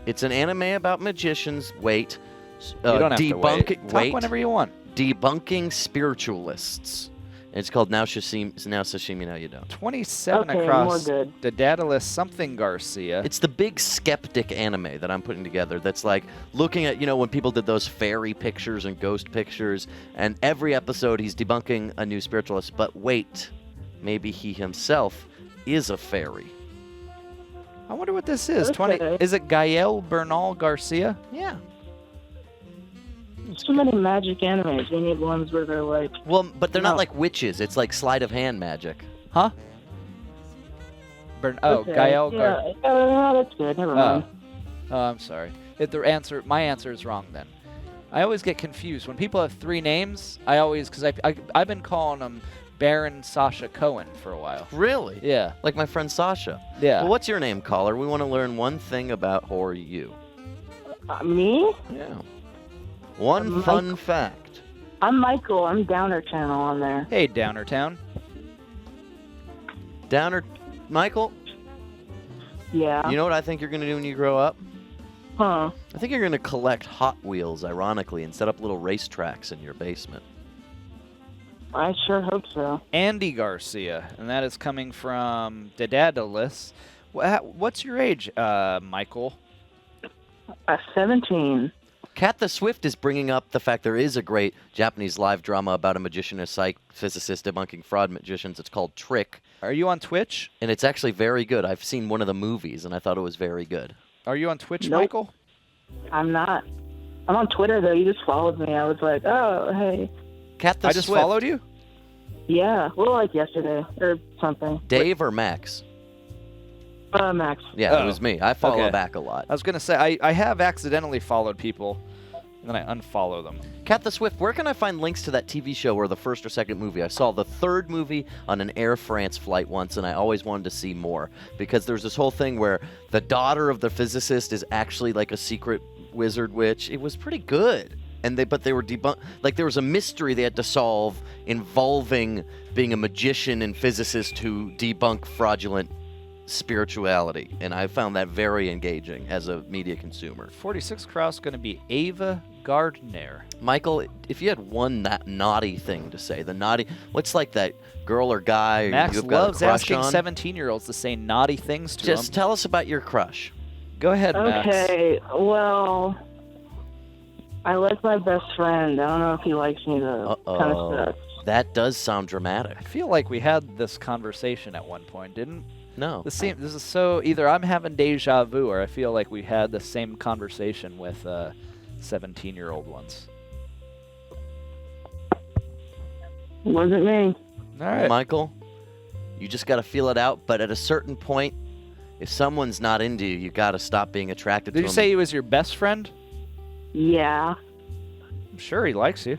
Speaker 1: It's an anime about magicians. Wait.
Speaker 2: You don't have to wait. Talk whenever you want.
Speaker 1: Debunking spiritualists. And it's called Now Sashimi, Now You Don't.
Speaker 2: 27
Speaker 4: Okay,
Speaker 2: across.
Speaker 4: more good.
Speaker 2: The Daedalus something Garcia.
Speaker 1: It's the big skeptic anime that I'm putting together that's like looking at, when people did those fairy pictures and ghost pictures, and every episode he's debunking a new spiritualist. But wait, maybe he himself is a fairy.
Speaker 2: I wonder what this is.
Speaker 4: Okay.
Speaker 2: Is it Gael Bernal Garcia?
Speaker 1: Yeah.
Speaker 4: Too many magic animes. We need ones where they're like...
Speaker 1: Well, but they're not like witches. It's like sleight of hand magic.
Speaker 2: Huh?
Speaker 4: Okay.
Speaker 2: Gael
Speaker 4: Yeah, that's good. Never mind.
Speaker 2: Oh, I'm sorry. My answer is wrong then. I always get confused. When people have three names, because I've been calling them Baron Sasha Cohen for a while.
Speaker 1: Really?
Speaker 2: Yeah.
Speaker 1: Like my friend Sasha.
Speaker 2: Yeah.
Speaker 1: Well, what's your name, caller? We want to learn one thing about Horror You.
Speaker 4: Me?
Speaker 1: Yeah. One fun fact.
Speaker 4: I'm Michael. I'm Downer Channel on there.
Speaker 2: Hey, Downer Town.
Speaker 1: Downer, Michael?
Speaker 4: Yeah.
Speaker 1: You know what I think you're going to do when you grow up?
Speaker 4: Huh.
Speaker 1: I think you're going to collect Hot Wheels, ironically, and set up little racetracks in your basement.
Speaker 4: I sure hope so.
Speaker 2: Andy Garcia, and that is coming from the Daedalus. What's your age, Michael?
Speaker 4: 17.
Speaker 1: Kat the Swift is bringing up the fact there is a great Japanese live drama about a magician and a physicist debunking fraud magicians. It's called Trick.
Speaker 2: Are you on Twitch?
Speaker 1: And it's actually very good. I've seen one of the movies, and I thought it was very good.
Speaker 2: Are you on Twitch,
Speaker 4: Nope.
Speaker 2: Michael?
Speaker 4: I'm not. I'm on Twitter, though. You just followed me. I was like, oh, hey.
Speaker 1: Kat the
Speaker 2: I just
Speaker 1: Swift.
Speaker 2: followed you?
Speaker 4: Yeah. Well, like yesterday or something.
Speaker 1: Dave or Max?
Speaker 4: Max.
Speaker 1: Yeah, it was me. I follow back a lot.
Speaker 2: I was going to say, I have accidentally followed people, and then I unfollow them.
Speaker 1: Kat the Swift, where can I find links to that TV show or the first or second movie? I saw the third movie on an Air France flight once, and I always wanted to see more. Because there's this whole thing where the daughter of the physicist is actually like a secret wizard witch. It was pretty good. But they were debunked. Like, there was a mystery they had to solve involving being a magician and physicist who debunk fraudulent spirituality, and I found that very engaging as a media consumer.
Speaker 2: 46 cross going to be Ava Gardner.
Speaker 1: Michael, if you had one naughty thing to say, what's like that girl or guy
Speaker 2: Max
Speaker 1: you've got
Speaker 2: loves
Speaker 1: a crush
Speaker 2: asking
Speaker 1: on?
Speaker 2: 17-year-olds to say naughty things to
Speaker 1: Just
Speaker 2: him.
Speaker 1: tell us about your crush.
Speaker 2: Go ahead, Max.
Speaker 4: Okay. Well, I like my best friend. I don't know if he likes me, though. Kind of sucks.
Speaker 1: That does sound dramatic.
Speaker 2: I feel like we had this conversation at one point, didn't?
Speaker 1: No.
Speaker 2: This is so either I'm having deja vu or I feel like we had the same conversation with 17-year-old once.
Speaker 4: Wasn't me.
Speaker 2: All right.
Speaker 1: Michael, you just got to feel it out, but at a certain point, if someone's not into you, you got to stop being attracted to
Speaker 2: Did
Speaker 1: them.
Speaker 2: you say he was your best friend?
Speaker 4: Yeah.
Speaker 2: I'm sure he likes you.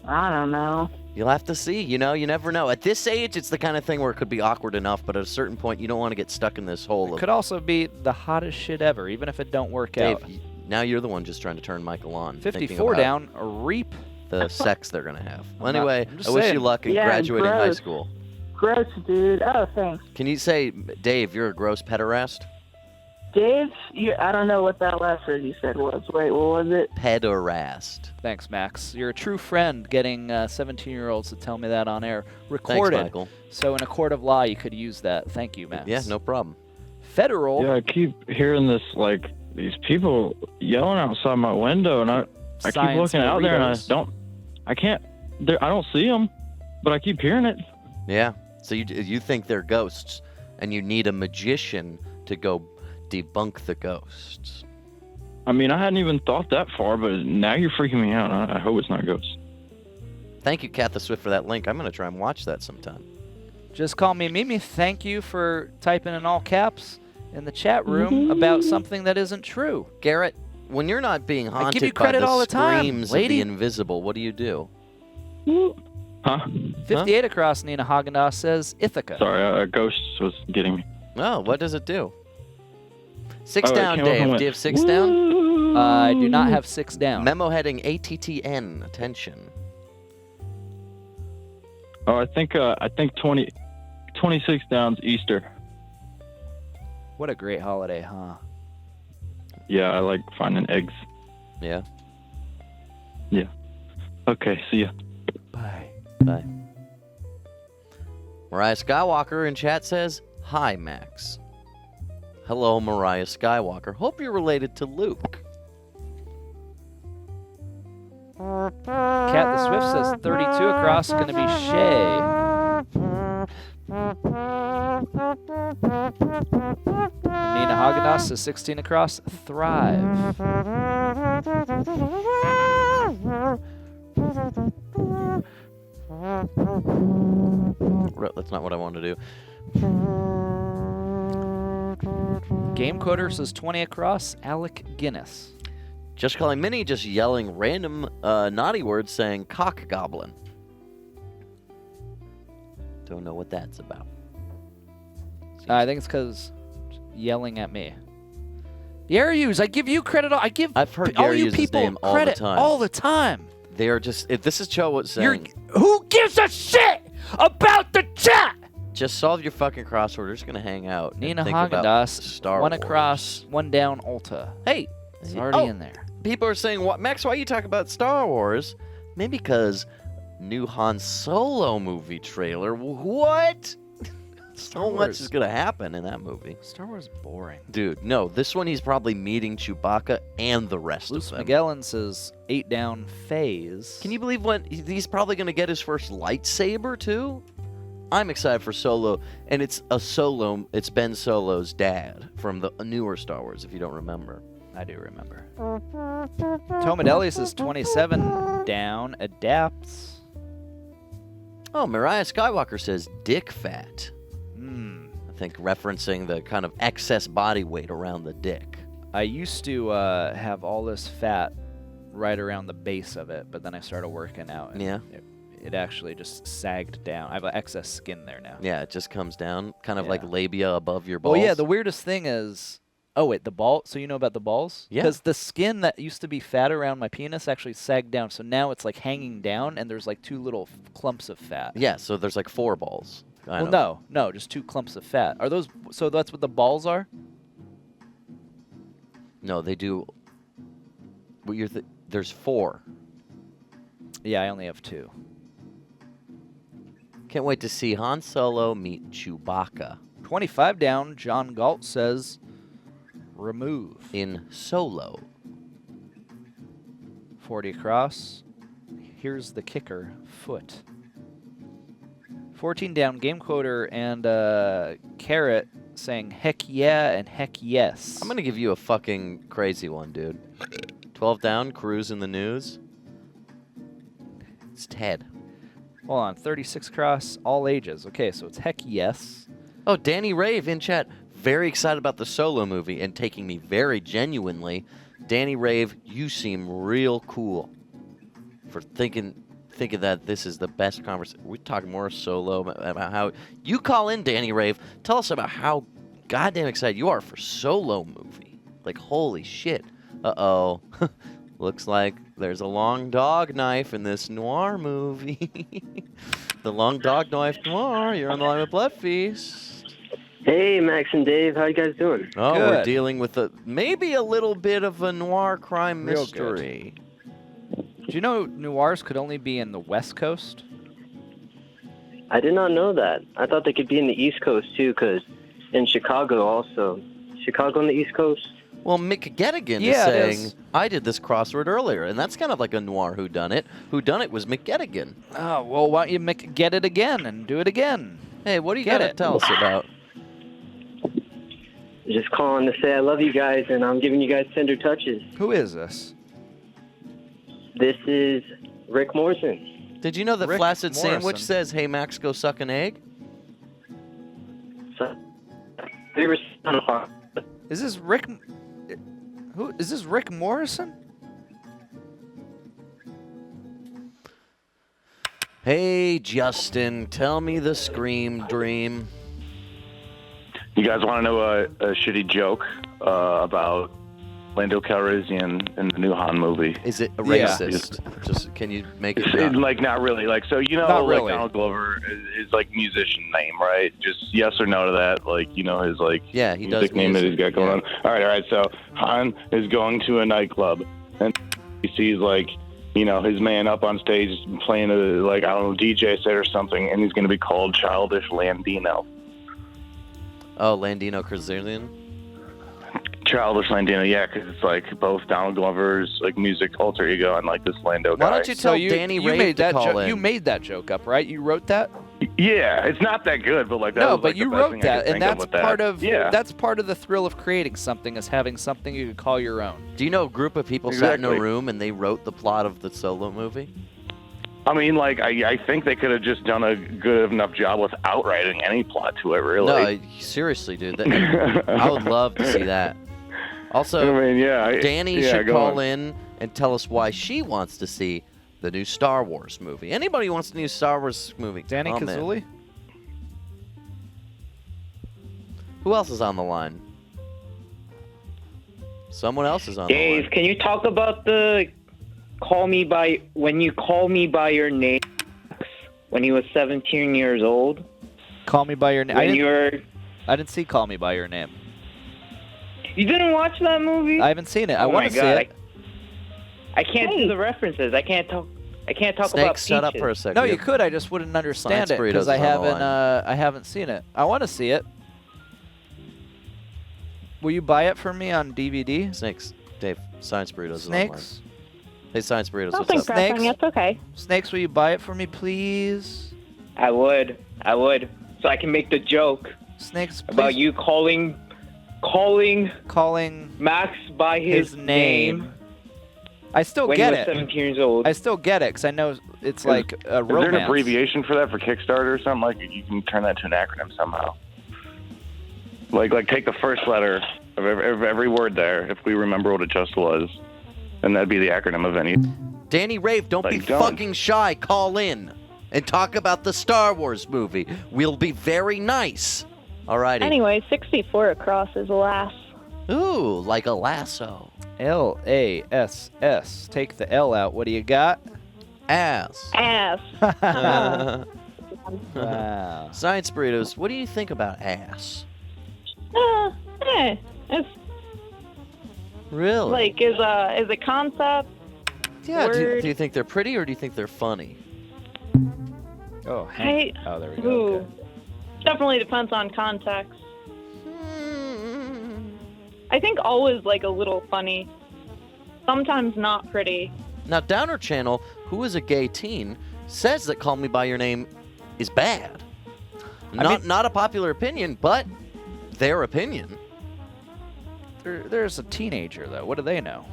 Speaker 4: I don't know.
Speaker 1: You'll have to see. You never know. At this age, it's the kind of thing where it could be awkward enough, but at a certain point, you don't want to get stuck in this hole.
Speaker 2: It could also be the hottest shit ever, even if it don't work
Speaker 1: Dave,
Speaker 2: out.
Speaker 1: now you're the one just trying to turn Michael on.
Speaker 2: 54 down, a reap.
Speaker 1: The sex they're going to have. Well,
Speaker 2: I'm
Speaker 1: anyway,
Speaker 2: just
Speaker 1: I wish you
Speaker 2: saying.
Speaker 1: luck in
Speaker 4: Yeah,
Speaker 1: graduating high
Speaker 4: gross.
Speaker 1: school.
Speaker 4: Gross, dude. Oh, thanks.
Speaker 1: Can you say, Dave, you're a gross pederast?
Speaker 4: Dave, I don't know what that last word you said was. Wait, what was it?
Speaker 1: Pederast.
Speaker 2: Thanks, Max. You're a true friend, getting 17-year-olds to tell me that on air. Recorded.
Speaker 1: Thanks, Michael.
Speaker 2: So in a court of law, you could use that. Thank you, Max.
Speaker 1: Yeah, no problem.
Speaker 2: Federal.
Speaker 5: Yeah, I keep hearing this, like, these people yelling outside my window, and I keep
Speaker 2: Science
Speaker 5: looking out there, and
Speaker 2: burritos.
Speaker 5: I don't see them, but I keep hearing it.
Speaker 1: Yeah. So you think they're ghosts, and you need a magician to go debunk the ghosts.
Speaker 5: I mean, I hadn't even thought that far, but now you're freaking me out. I hope it's not ghosts.
Speaker 1: Thank you, Kat the Swift, for that link. I'm going to try and watch that sometime.
Speaker 2: Just call me Mimi. Thank you for typing in all caps in the chat room about something that isn't true.
Speaker 1: Garrett, when you're not being
Speaker 2: I
Speaker 1: haunted
Speaker 2: give you
Speaker 1: by
Speaker 2: credit
Speaker 1: the
Speaker 2: all the time,
Speaker 1: screams of
Speaker 2: lady.
Speaker 1: the invisible, what do you do?
Speaker 5: Huh?
Speaker 2: 58 across, Nina Haagendaazs says Ithaca.
Speaker 5: Sorry, a ghost was getting me.
Speaker 1: Oh, what does it do? Six
Speaker 5: Oh, it
Speaker 1: down,
Speaker 5: came up and
Speaker 1: Dave.
Speaker 5: went,
Speaker 1: Do you have 6 down?
Speaker 2: I do not have 6 down.
Speaker 1: Memo heading ATTN. Attention.
Speaker 5: Oh, I think 26 downs Easter.
Speaker 2: What a great holiday, huh?
Speaker 5: Yeah, I like finding eggs.
Speaker 1: Yeah.
Speaker 5: Yeah. Okay, see ya.
Speaker 2: Bye.
Speaker 1: Bye. Mariah Skywalker in chat says, "Hi, Max." Hello, Mariah Skywalker. Hope you're related to Luke.
Speaker 2: Cat the Swift says 32 across, going to be Shay. Nina Haagendaazs says 16 across, Thrive.
Speaker 1: That's not what I want to do.
Speaker 2: Game Coder says 20 across, Alec Guinness.
Speaker 1: Just calling Minnie, just yelling random naughty words saying cock goblin. Don't know what that's about.
Speaker 2: I think it's because yelling at me. Yaryus, I give you credit. I give
Speaker 1: I've heard
Speaker 2: all you
Speaker 1: Yaryus'
Speaker 2: people
Speaker 1: name all the
Speaker 2: credit
Speaker 1: time.
Speaker 2: all the time.
Speaker 1: They are just, if this is Cho what's saying,
Speaker 2: Who gives a shit about the chat?
Speaker 1: just solve your fucking crossword. We're just going to hang out. and
Speaker 2: Nina
Speaker 1: think about
Speaker 2: Haagendaazs,
Speaker 1: Star
Speaker 2: 1
Speaker 1: Wars.
Speaker 2: across, 1 down, Ulta.
Speaker 1: Hey.
Speaker 2: It's already in there.
Speaker 1: People are saying, "What, Max, why you talk about Star Wars?" Maybe because new Han Solo movie trailer. What? So much is going to happen in that movie.
Speaker 2: Star Wars is boring.
Speaker 1: Dude, no, this one he's probably meeting Chewbacca and the rest
Speaker 2: Luce
Speaker 1: of them.
Speaker 2: Magellan says 8 down, Phase.
Speaker 1: Can you believe when he's probably going to get his first lightsaber, too? I'm excited for Solo, and it's Ben Solo's dad from the newer Star Wars, if you don't remember.
Speaker 2: I do remember. Tomadelli says 27 down, Adapts.
Speaker 1: Oh, Mariah Skywalker says dick fat. I think referencing the kind of excess body weight around the dick.
Speaker 2: I used to have all this fat right around the base of it, but then I started working out. And
Speaker 1: Yeah.
Speaker 2: It actually just sagged down. I have excess skin there now.
Speaker 1: Yeah, it just comes down, kind of
Speaker 2: Yeah.
Speaker 1: like labia above your balls.
Speaker 2: Well, yeah, the weirdest thing is... Oh, wait, the ball... So you know about the balls?
Speaker 1: Yeah.
Speaker 2: Because the skin that used to be fat around my penis actually sagged down, so now it's like hanging down, and there's like 2 little clumps of fat.
Speaker 1: Yeah, so there's like 4 balls.
Speaker 2: Well, no, just 2 clumps of fat. Are those... So that's what the balls are?
Speaker 1: No, they do... Well, there's 4.
Speaker 2: Yeah, I only have 2.
Speaker 1: Can't wait to see Han Solo meet Chewbacca
Speaker 2: 25 down, John Galt says, remove.
Speaker 1: in Solo.
Speaker 2: 40 across. Here's the kicker, foot. 14 down, Game Quoter and Carrot saying heck yeah and heck yes.
Speaker 1: I'm going to give you a fucking crazy one, dude. 12 down, Cruise in the news. It's Ted.
Speaker 2: Hold on, 36 across, all ages. Okay, so it's heck yes.
Speaker 1: Oh, Danny Rave in chat. Very excited about the Solo movie and taking me very genuinely. Danny Rave, you seem real cool for thinking that this is the best conversation. We're talking more Solo, about how... You call in, Danny Rave. Tell us about how goddamn excited you are for Solo movie. Like, holy shit. Uh-oh. Looks like there's a long dog knife in this Noir movie. The long dog knife Noir. You're on the line with Bloodfeast.
Speaker 6: Hey, Max and Dave. How you guys doing?
Speaker 1: Oh, we're
Speaker 2: Good.
Speaker 1: dealing with maybe a little bit of a noir crime
Speaker 2: Real
Speaker 1: mystery.
Speaker 2: Do you know noirs could only be in the West Coast?
Speaker 6: I did not know that. I thought they could be in the East Coast, too, because in Chicago also. Chicago on the East Coast?
Speaker 1: Well, Mick Gettigan
Speaker 2: Yeah, it
Speaker 1: is saying,
Speaker 2: is.
Speaker 1: I did this crossword earlier, and that's kind of like a noir whodunit. Whodunit was Mick Gettigan.
Speaker 2: Oh, well, why don't you get it again and do it again?
Speaker 1: Hey, what do you
Speaker 2: Get
Speaker 1: got to
Speaker 2: it.
Speaker 1: tell us about?
Speaker 6: Just calling to say I love you guys, and I'm giving you guys tender touches.
Speaker 2: Who is this?
Speaker 6: This is Rick Morrison.
Speaker 1: Did you know that
Speaker 2: Rick
Speaker 1: Flaccid Sandwich
Speaker 2: Morrison.
Speaker 1: says, hey, Max, go suck an egg?
Speaker 6: So, favorite son of
Speaker 2: Is this Rick? Who is this? Rick Morrison?
Speaker 1: Hey, Justin, tell me the scream dream.
Speaker 5: You guys want to know a shitty joke about Lando Calrissian in the new Han movie?
Speaker 1: Is it a
Speaker 2: Yeah.
Speaker 1: racist? Just can you make it
Speaker 5: It's,
Speaker 1: not?
Speaker 5: like, not really. Like, so, you know,
Speaker 2: Not
Speaker 5: like,
Speaker 2: really.
Speaker 5: Donald Glover is like, musician name, right? Just yes or no to that. Like, you know, his, like,
Speaker 1: Yeah, he does
Speaker 5: music name that he's
Speaker 1: music,
Speaker 5: got going
Speaker 1: yeah.
Speaker 5: on. All right. So Han is going to a nightclub, and he sees, like, you know, his man up on stage playing a, like, I don't know, DJ set or something, and he's going to be called Childish Landino.
Speaker 1: Oh, Landino Calrissian?
Speaker 5: Childish Landino, yeah, because it's like both Donald Glover's like music alter ego and like this Lando guy.
Speaker 1: Why don't you tell Danny Rave
Speaker 2: made
Speaker 1: to
Speaker 2: that
Speaker 1: call in?
Speaker 2: You made that joke up, right? You wrote that?
Speaker 5: Yeah, it's not that good, but like that
Speaker 2: No,
Speaker 5: was,
Speaker 2: but
Speaker 5: like,
Speaker 2: you
Speaker 5: the best
Speaker 2: wrote
Speaker 5: thing I
Speaker 2: that,
Speaker 5: could
Speaker 2: and
Speaker 5: think of
Speaker 2: that's
Speaker 5: with that.
Speaker 2: part of
Speaker 5: yeah.
Speaker 2: that's part of the thrill of creating something is having something you could call your own.
Speaker 1: Do you know a group of people sat in a
Speaker 5: Exactly.
Speaker 1: room and they wrote the plot of the Solo movie?
Speaker 5: I mean, like I think they could have just done a good enough job without writing any plot to it, really.
Speaker 1: No, seriously, dude. I would love to see that. Also,
Speaker 5: I mean, yeah,
Speaker 1: Danny
Speaker 5: yeah,
Speaker 1: should
Speaker 5: go
Speaker 1: call
Speaker 5: on.
Speaker 1: in and tell us why she wants to see the new Star Wars movie. Anybody who wants the new Star Wars movie?
Speaker 2: Danny
Speaker 1: come in.
Speaker 2: Kazuli?
Speaker 1: Who else is on the line? Someone else is on the
Speaker 7: Dave,
Speaker 1: line.
Speaker 7: can you talk about the when you call me by your name when he was 17 years old?
Speaker 2: Call Me by Your Name.
Speaker 7: When
Speaker 2: I didn't see Call Me by Your Name.
Speaker 7: you didn't watch that movie?
Speaker 2: I haven't seen it. I
Speaker 7: Oh
Speaker 2: want
Speaker 7: my
Speaker 2: to see
Speaker 7: God,
Speaker 2: it.
Speaker 7: I can't do the references. I can't talk about
Speaker 1: Snake, shut up
Speaker 7: peaches.
Speaker 1: for a second.
Speaker 2: No,
Speaker 1: We
Speaker 2: you
Speaker 1: have-
Speaker 2: could. I just wouldn't understand it
Speaker 1: Science
Speaker 2: because
Speaker 1: Burritos
Speaker 2: I
Speaker 1: is on the
Speaker 2: haven't. I haven't seen it. I want to see it. Will you buy it for me on DVD?
Speaker 1: Snakes. Dave, Science Burritos is on the line.
Speaker 2: Snakes.
Speaker 1: Hey, Science Burritos,
Speaker 8: Don't
Speaker 1: what's
Speaker 8: think
Speaker 1: up?
Speaker 2: Snakes?
Speaker 8: pressing. It's okay.
Speaker 2: Snakes, will you buy it for me, please?
Speaker 7: I would, so I can make the joke
Speaker 2: Snakes, please.
Speaker 7: about you calling
Speaker 2: calling
Speaker 7: Max by his
Speaker 2: name. I still
Speaker 7: when
Speaker 2: get
Speaker 7: he was
Speaker 2: it.
Speaker 7: 17 years old.
Speaker 2: I still get it because I know it's like a
Speaker 5: Is there
Speaker 2: romance.
Speaker 5: an abbreviation for that for Kickstarter or something? Like you can turn that to an acronym somehow. Like take the first letter of every word there, if we remember what it just was, and that'd be the acronym of any.
Speaker 1: Danny Rave, don't be
Speaker 5: Like, don't.
Speaker 1: fucking shy. Call in and talk about the Star Wars movie. We'll be very nice. Alrighty.
Speaker 8: Anyway, 64 across is a lass.
Speaker 1: Ooh, like a lasso.
Speaker 2: LASS. Take the L out. What do you got?
Speaker 1: Ass.
Speaker 8: Ass.
Speaker 2: Wow.
Speaker 1: Science Burritos, what do you think about ass?
Speaker 8: It's
Speaker 1: Really?
Speaker 8: like is a concept.
Speaker 1: yeah, do
Speaker 8: word.
Speaker 1: you think they're pretty or do you think they're funny?
Speaker 2: Oh, Hank. Oh, there we go.
Speaker 8: Ooh.
Speaker 2: Okay.
Speaker 8: Definitely depends on context. I think always like a little funny. Sometimes not pretty.
Speaker 1: Now, Downer Channel, who is a gay teen, says that Call Me By Your Name is bad. Not a popular opinion, but their opinion.
Speaker 2: There's a teenager, though. What do they know?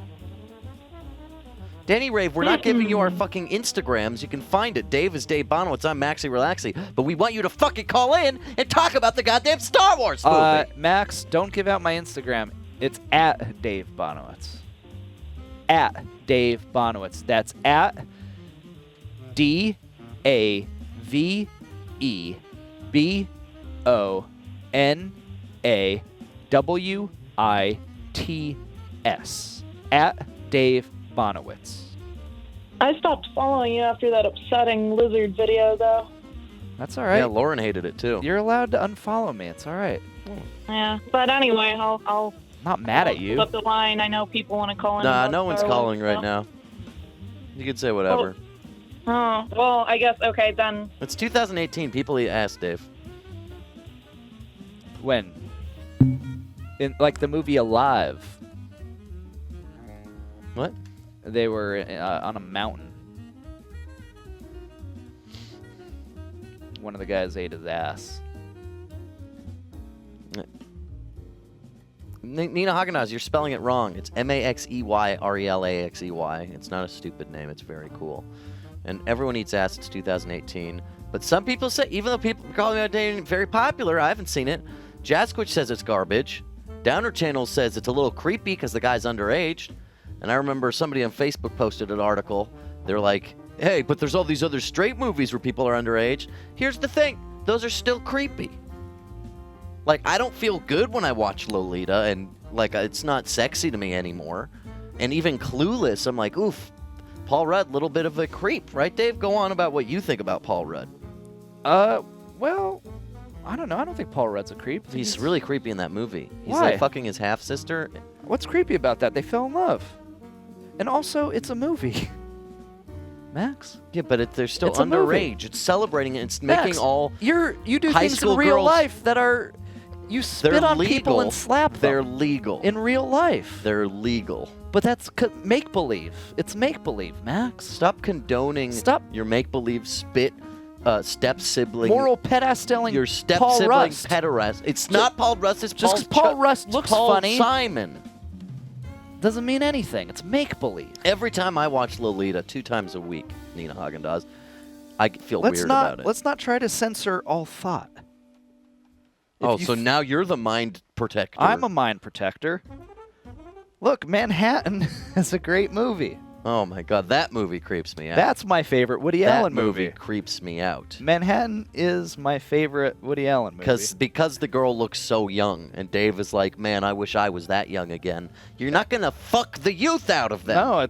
Speaker 1: Danny Rave, we're not giving you our fucking Instagrams. You can find it. Dave is Dave Bonowitz. I'm Maxie Relaxie. But we want you to fucking call in and talk about the goddamn Star Wars movie.
Speaker 2: Max, don't give out my Instagram. It's at Dave Bonowitz. At Dave Bonowitz. That's at DAVEBONAWITS. At Dave Bonowitz.
Speaker 8: I stopped following you after that upsetting lizard video, though.
Speaker 2: That's all right.
Speaker 1: Yeah, Lauren hated it too.
Speaker 2: You're allowed to unfollow me. It's all right.
Speaker 8: Yeah, but anyway, I'll
Speaker 2: Not mad at you.
Speaker 8: flip the line. I know people want to call in.
Speaker 1: Nah,
Speaker 8: about
Speaker 1: no one's
Speaker 8: Star Wars,
Speaker 1: calling right
Speaker 8: so-
Speaker 1: now. You can say whatever.
Speaker 8: Oh, well, I guess, okay, then.
Speaker 1: It's 2018. People ask, Dave.
Speaker 2: When? In like the movie Alive.
Speaker 1: What?
Speaker 2: They were on a mountain. One of the guys ate his ass.
Speaker 1: Nina Haagen-Dazs, you're spelling it wrong. It's Maxeyrelaxey. It's not a stupid name. It's very cool. And everyone eats ass. It's 2018. But some people say, even though people are calling it very popular, I haven't seen it. Jazzquitch says it's garbage. Downer Channel says it's a little creepy because the guy's underage. And I remember somebody on Facebook posted an article. They're like, hey, but there's all these other straight movies where people are underage. Here's the thing. Those are still creepy. Like, I don't feel good when I watch Lolita, and, like, it's not sexy to me anymore. And even Clueless, I'm like, oof, Paul Rudd, little bit of a creep. Right, Dave? Go on about what you think about Paul Rudd.
Speaker 2: Well, I don't know. I don't think Paul Rudd's a creep.
Speaker 1: He's really creepy in that movie. He's,
Speaker 2: Why?
Speaker 1: like, fucking his half-sister.
Speaker 2: What's creepy about that? They fell in love. And also, it's a movie. Max?
Speaker 1: Yeah, but they're still
Speaker 2: It's a movie.
Speaker 1: underage. It's celebrating it. It's
Speaker 2: Max,
Speaker 1: making all
Speaker 2: you do
Speaker 1: high
Speaker 2: things in
Speaker 1: school
Speaker 2: real
Speaker 1: girls-
Speaker 2: life that are... You spit
Speaker 1: They're
Speaker 2: on
Speaker 1: legal.
Speaker 2: people and slap them.
Speaker 1: They're legal.
Speaker 2: In real life.
Speaker 1: They're legal.
Speaker 2: But that's make-believe. It's make-believe, Max.
Speaker 1: Stop condoning your make-believe spit step-sibling.
Speaker 2: Moral pet-ass-telling
Speaker 1: Your
Speaker 2: Paul
Speaker 1: step-sibling
Speaker 2: Rust.
Speaker 1: pederast. It's not Paul Rust, it's
Speaker 2: Just
Speaker 1: Paul
Speaker 2: 'cause Paul
Speaker 1: Ch-
Speaker 2: Rust
Speaker 1: it's
Speaker 2: looks
Speaker 1: Paul
Speaker 2: funny.
Speaker 1: Simon.
Speaker 2: Doesn't mean anything. It's make-believe.
Speaker 1: Every time I watch Lolita, 2 times a week, Nina Haagen-Dazs, I feel
Speaker 2: Let's
Speaker 1: weird
Speaker 2: not
Speaker 1: about it.
Speaker 2: let's not try to censor all thought.
Speaker 1: Oh,
Speaker 2: you
Speaker 1: so
Speaker 2: f-
Speaker 1: now you're the mind protector.
Speaker 2: I'm a mind protector. Look, Manhattan is a great movie.
Speaker 1: Oh my god, that movie creeps me out.
Speaker 2: That's my favorite Woody
Speaker 1: that
Speaker 2: Allen movie.
Speaker 1: creeps me out.
Speaker 2: Manhattan is my favorite Woody Allen movie.
Speaker 1: Because the girl looks so young, and Dave is like, man, I wish I was that young again. You're not gonna fuck the youth out of them.
Speaker 2: No,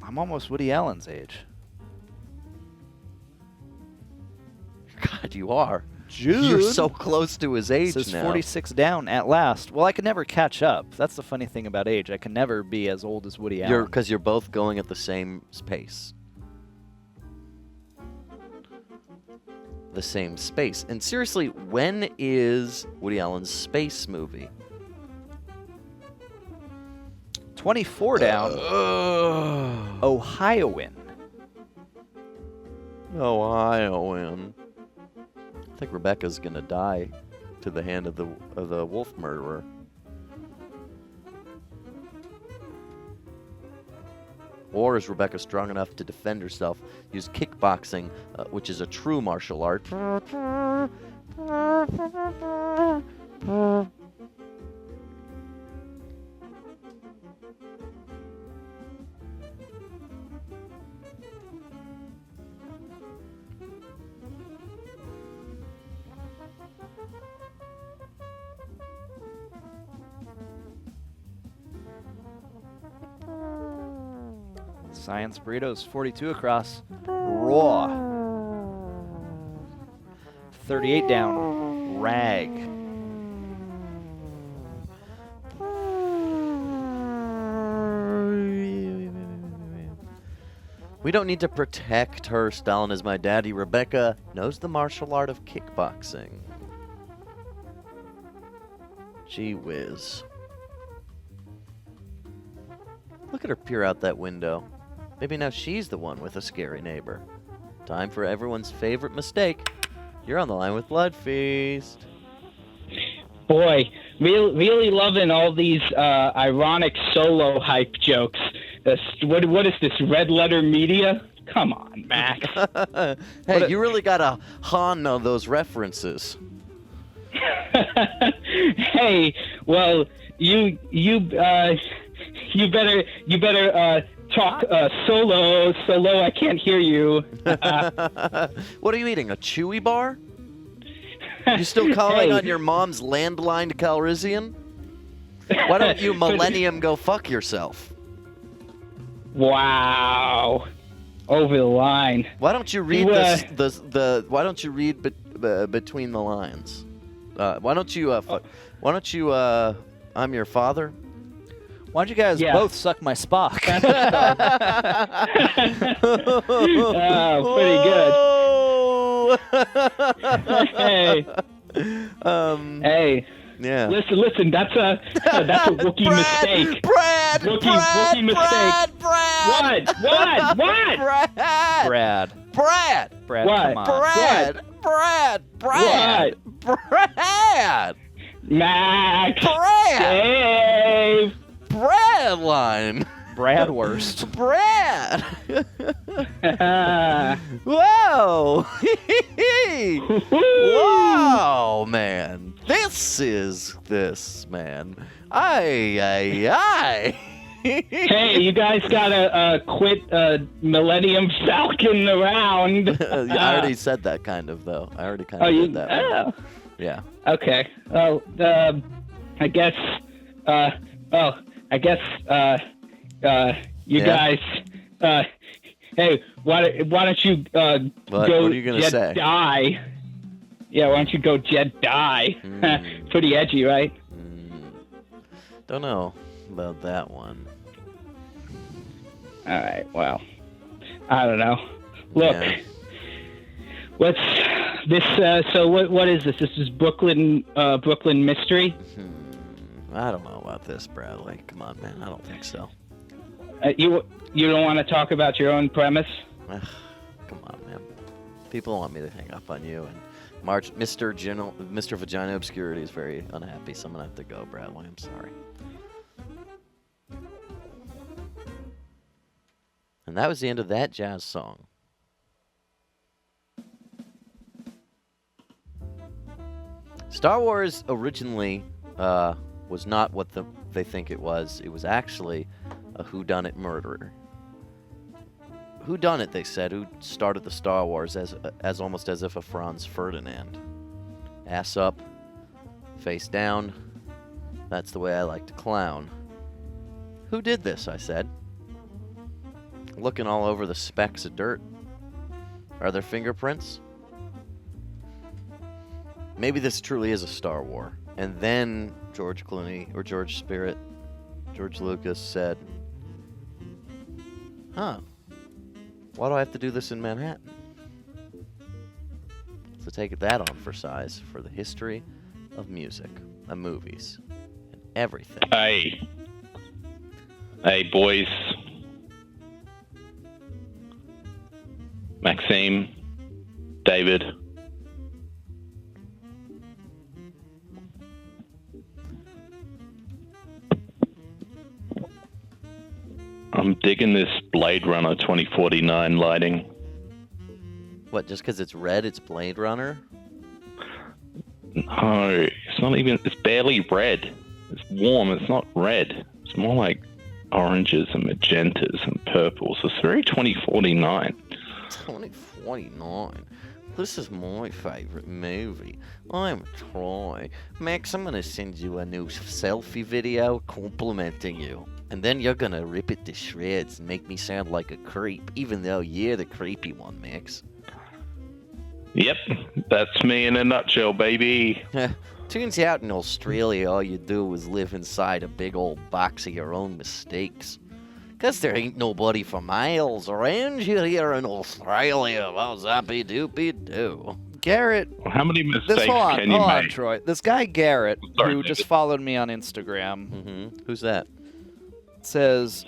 Speaker 2: I'm almost Woody Allen's age.
Speaker 1: God, you are.
Speaker 2: Jude.
Speaker 1: You're so close to his age
Speaker 2: Says
Speaker 1: now.
Speaker 2: 46 down at last. Well, I can never catch up. That's the funny thing about age. I can never be as old as Woody Allen.
Speaker 1: Because you're both going at the same pace. The same space. And seriously, when is Woody Allen's space movie?
Speaker 2: 24 down. Ohioan.
Speaker 1: Ohioan. I think Rebecca's gonna die to the hand of the wolf murderer. Or is Rebecca strong enough to defend herself? Use kickboxing, which is a true martial art.
Speaker 2: Science Burritos 42 across. Raw. 38 down. Rag.
Speaker 1: We don't need to protect her. Stalin is my daddy. Rebecca knows the martial art of kickboxing. Gee whiz. Look at her peer out that window. Maybe now she's the one with a scary neighbor. Time for everyone's favorite mistake. You're on the line with Bloodfeast.
Speaker 9: Boy, really loving all these ironic solo hype jokes. What is this, red letter media? Come on, Max.
Speaker 1: Hey, you really gotta hon those references.
Speaker 9: Hey, well, you better talk solo. I can't hear you.
Speaker 1: What are you eating? A Chewy bar? You still calling on your mom's landline Calrissian? Why don't you Millennium go fuck yourself?
Speaker 9: Wow. over the line.
Speaker 1: Why don't you read Why don't you read between the lines? Why don't you? I'm your father.
Speaker 2: Why don't you guys both suck my Spock?
Speaker 9: Oh, pretty good. Hey. Hey.
Speaker 1: Yeah.
Speaker 9: Listen. That's a Wookiee mistake. Wookiee mistake. What?
Speaker 2: Brad.
Speaker 1: What?
Speaker 2: Come on.
Speaker 1: Brad.
Speaker 9: Max.
Speaker 1: Brad.
Speaker 9: Dave.
Speaker 1: Brad line.
Speaker 2: Brad worst.
Speaker 1: Brad. Whoa. Whoa, man. This, man. Aye.
Speaker 9: Hey, you guys gotta quit Millennium Falcon around.
Speaker 1: I already said that kind of, though. I already kind of did that.
Speaker 9: Oh.
Speaker 1: Yeah.
Speaker 9: Okay. Well, I guess. You guys. Hey, why don't you go?
Speaker 1: What are you gonna say?
Speaker 9: Jedi? Yeah, why don't you go Jedi? Pretty edgy, right?
Speaker 1: Don't know about that one.
Speaker 9: All right. Well, I don't know. Look, what's this? So what is this? This is Brooklyn Mystery.
Speaker 1: I don't know about this, Bradley. Come on, man. I don't think so.
Speaker 9: You don't want to talk about your own premise?
Speaker 1: Come on, man. People want me to hang up on you, and Mr. Vagina Obscurity is very unhappy, so I'm gonna have to go, Bradley. I'm sorry. And that was the end of that jazz song. Star Wars originally was not what they think it was. It was actually a whodunit murderer. Whodunit, they said, who started the Star Wars as almost as if a Franz Ferdinand. Ass up, face down. That's the way I like to clown. Who did this, I said. Looking all over the specks of dirt. Are there fingerprints? Maybe this truly is a Star War. And then George Clooney, or George Lucas said, why do I have to do this in Manhattan? So take that on for size for the history of music, and movies, and everything.
Speaker 5: Hey, boys. Maxime, David. I'm digging this Blade Runner 2049 lighting.
Speaker 1: What, just because it's red, it's Blade Runner?
Speaker 5: No, it's not even, it's barely red. It's warm, it's not red. It's more like oranges and magentas and purples. It's very 2049.
Speaker 1: 2049? This is my favorite movie. I'm Troy. Max, I'm gonna send you a new selfie video complimenting you. And then you're gonna rip it to shreds and make me sound like a creep, even though you're the creepy one, Max.
Speaker 5: Yep, that's me in a nutshell, baby.
Speaker 1: Turns out in Australia, all you do is live inside a big old box of your own mistakes. 'Cause there ain't nobody for miles around you here in Australia. Well, zappy-doopy-doo.
Speaker 2: Garrett.
Speaker 5: How many mistakes
Speaker 2: hold
Speaker 5: can you
Speaker 2: on,
Speaker 5: make?
Speaker 2: Troy. This guy Garrett,
Speaker 5: Sorry,
Speaker 2: who
Speaker 5: David.
Speaker 2: just followed me on Instagram,
Speaker 1: Who's that?
Speaker 2: says,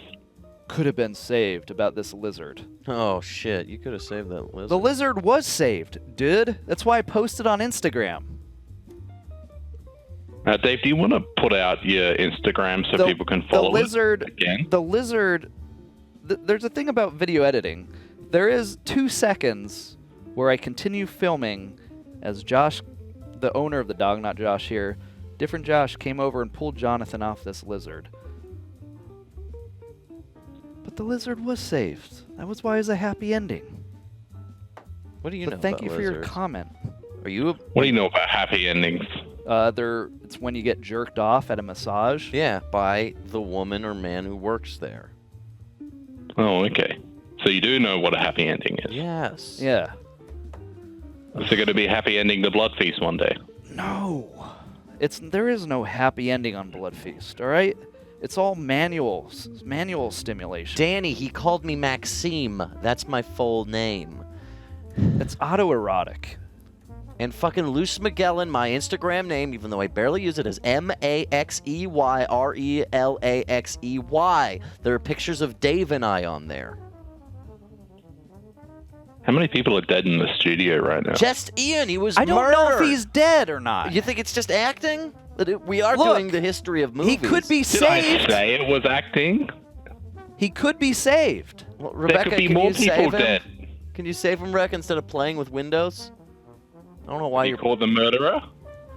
Speaker 2: could have been saved about this lizard.
Speaker 1: Oh, shit. You could have saved that lizard.
Speaker 2: The lizard was saved, dude. That's why I posted on Instagram.
Speaker 5: Dave, do you want to put out your Instagram so people can follow
Speaker 2: the lizard,
Speaker 5: it again?
Speaker 2: The lizard, there's a thing about video editing. There is 2 seconds where I continue filming as Josh, the owner of the dog, not Josh here, different Josh, came over and pulled Jonathan off this lizard. But the lizard was saved. That was why it was a happy ending.
Speaker 1: What do you
Speaker 2: but
Speaker 1: know
Speaker 2: thank
Speaker 1: about
Speaker 2: you for your
Speaker 1: lizards?
Speaker 2: comment.
Speaker 1: Are you
Speaker 5: What do you know about happy endings?
Speaker 2: It's when you get jerked off at a massage.
Speaker 1: Yeah, by the woman or man who works there.
Speaker 5: Oh, okay. So you do know what a happy ending is.
Speaker 1: Yes.
Speaker 2: Yeah.
Speaker 5: Is there going to be a happy ending to Bloodfeast one day?
Speaker 2: No. There is no happy ending on Bloodfeast, all right? It's all manual stimulation.
Speaker 1: Danny, he called me Maxime. That's my full name.
Speaker 2: It's autoerotic.
Speaker 1: And fucking Luce Magellan, my Instagram name, even though I barely use it, is MAXEYRELAXEY. There are pictures of Dave and I on there.
Speaker 5: How many people are dead in the studio right now?
Speaker 1: Just Ian, he was
Speaker 2: I don't know if he's dead or not.
Speaker 1: You think it's just acting? We are doing the history of movies.
Speaker 2: He could be
Speaker 5: Did
Speaker 2: saved.
Speaker 5: I say it was acting?
Speaker 2: He could be saved.
Speaker 1: Well,
Speaker 5: There
Speaker 1: Rebecca,
Speaker 5: could be
Speaker 1: can
Speaker 5: more
Speaker 1: you
Speaker 5: people
Speaker 1: save him?
Speaker 5: dead.
Speaker 1: Can you save him, Rec, instead of playing with Windows? I don't know why
Speaker 5: You
Speaker 1: you're...
Speaker 5: called the murderer?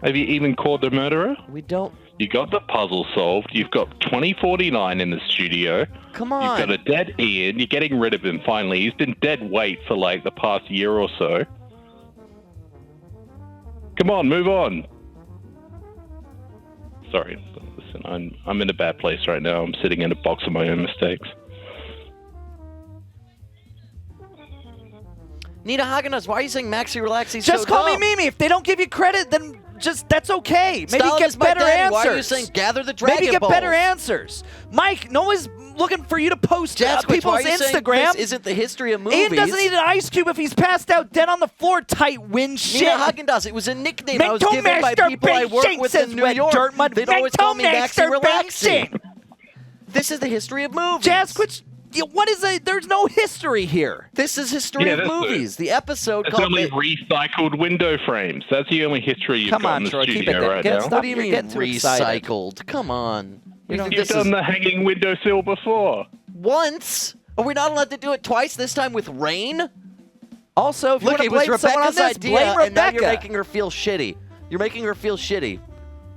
Speaker 5: Have you even called the murderer?
Speaker 1: We don't...
Speaker 5: You got the puzzle solved. You've got 2049 in the studio.
Speaker 1: Come on.
Speaker 5: You've got a dead Ian. You're getting rid of him finally. He's been dead weight for like the past year or so. Come on, move on. Sorry. Listen, I'm in a bad place right now. I'm sitting in a box of my own mistakes.
Speaker 1: Nina Hagenas, why are you saying Maxi Relaxi?
Speaker 2: Just call me Mimi. If they don't give you credit, then that's okay. Maybe
Speaker 1: Stalin
Speaker 2: get
Speaker 1: is my
Speaker 2: better
Speaker 1: daddy.
Speaker 2: answers.
Speaker 1: Why are you saying gather the Dragon
Speaker 2: Maybe get
Speaker 1: Balls?
Speaker 2: better answers. Mike, no one's looking for you to post
Speaker 1: Jazzquitch, why
Speaker 2: people's
Speaker 1: are you saying
Speaker 2: Instagram.
Speaker 1: this isn't the history of movies?
Speaker 2: Ian doesn't need an ice cube if he's passed out dead on the floor. Tight wind shit.
Speaker 1: Nina Hagen-Dazs, it was a nickname I was given by people I work with in New York. They'd always call me Maxi Relaxi. This is the history of movies.
Speaker 2: Jazzquitch, what is a? There's no history here.
Speaker 1: This is history of movies. The episode
Speaker 5: It's
Speaker 1: called...
Speaker 5: only recycled window frames. That's the only history you've
Speaker 2: Come
Speaker 5: got
Speaker 2: on,
Speaker 5: in the
Speaker 2: Troy, keep
Speaker 5: studio
Speaker 2: it
Speaker 5: right
Speaker 2: down.
Speaker 5: now.
Speaker 1: What do you
Speaker 2: You're
Speaker 1: mean
Speaker 2: getting too excited.
Speaker 1: recycled? Come on.
Speaker 5: You've done the hanging windowsill before.
Speaker 1: Once? Are we not allowed to do it twice, this time with rain?
Speaker 2: Also, if you
Speaker 1: Look,
Speaker 2: want
Speaker 1: it
Speaker 2: to
Speaker 1: was
Speaker 2: blame someone on
Speaker 1: Rebecca's
Speaker 2: this, blame
Speaker 1: idea, and now you're
Speaker 2: Rebecca.
Speaker 1: making her feel shitty. You're making her feel shitty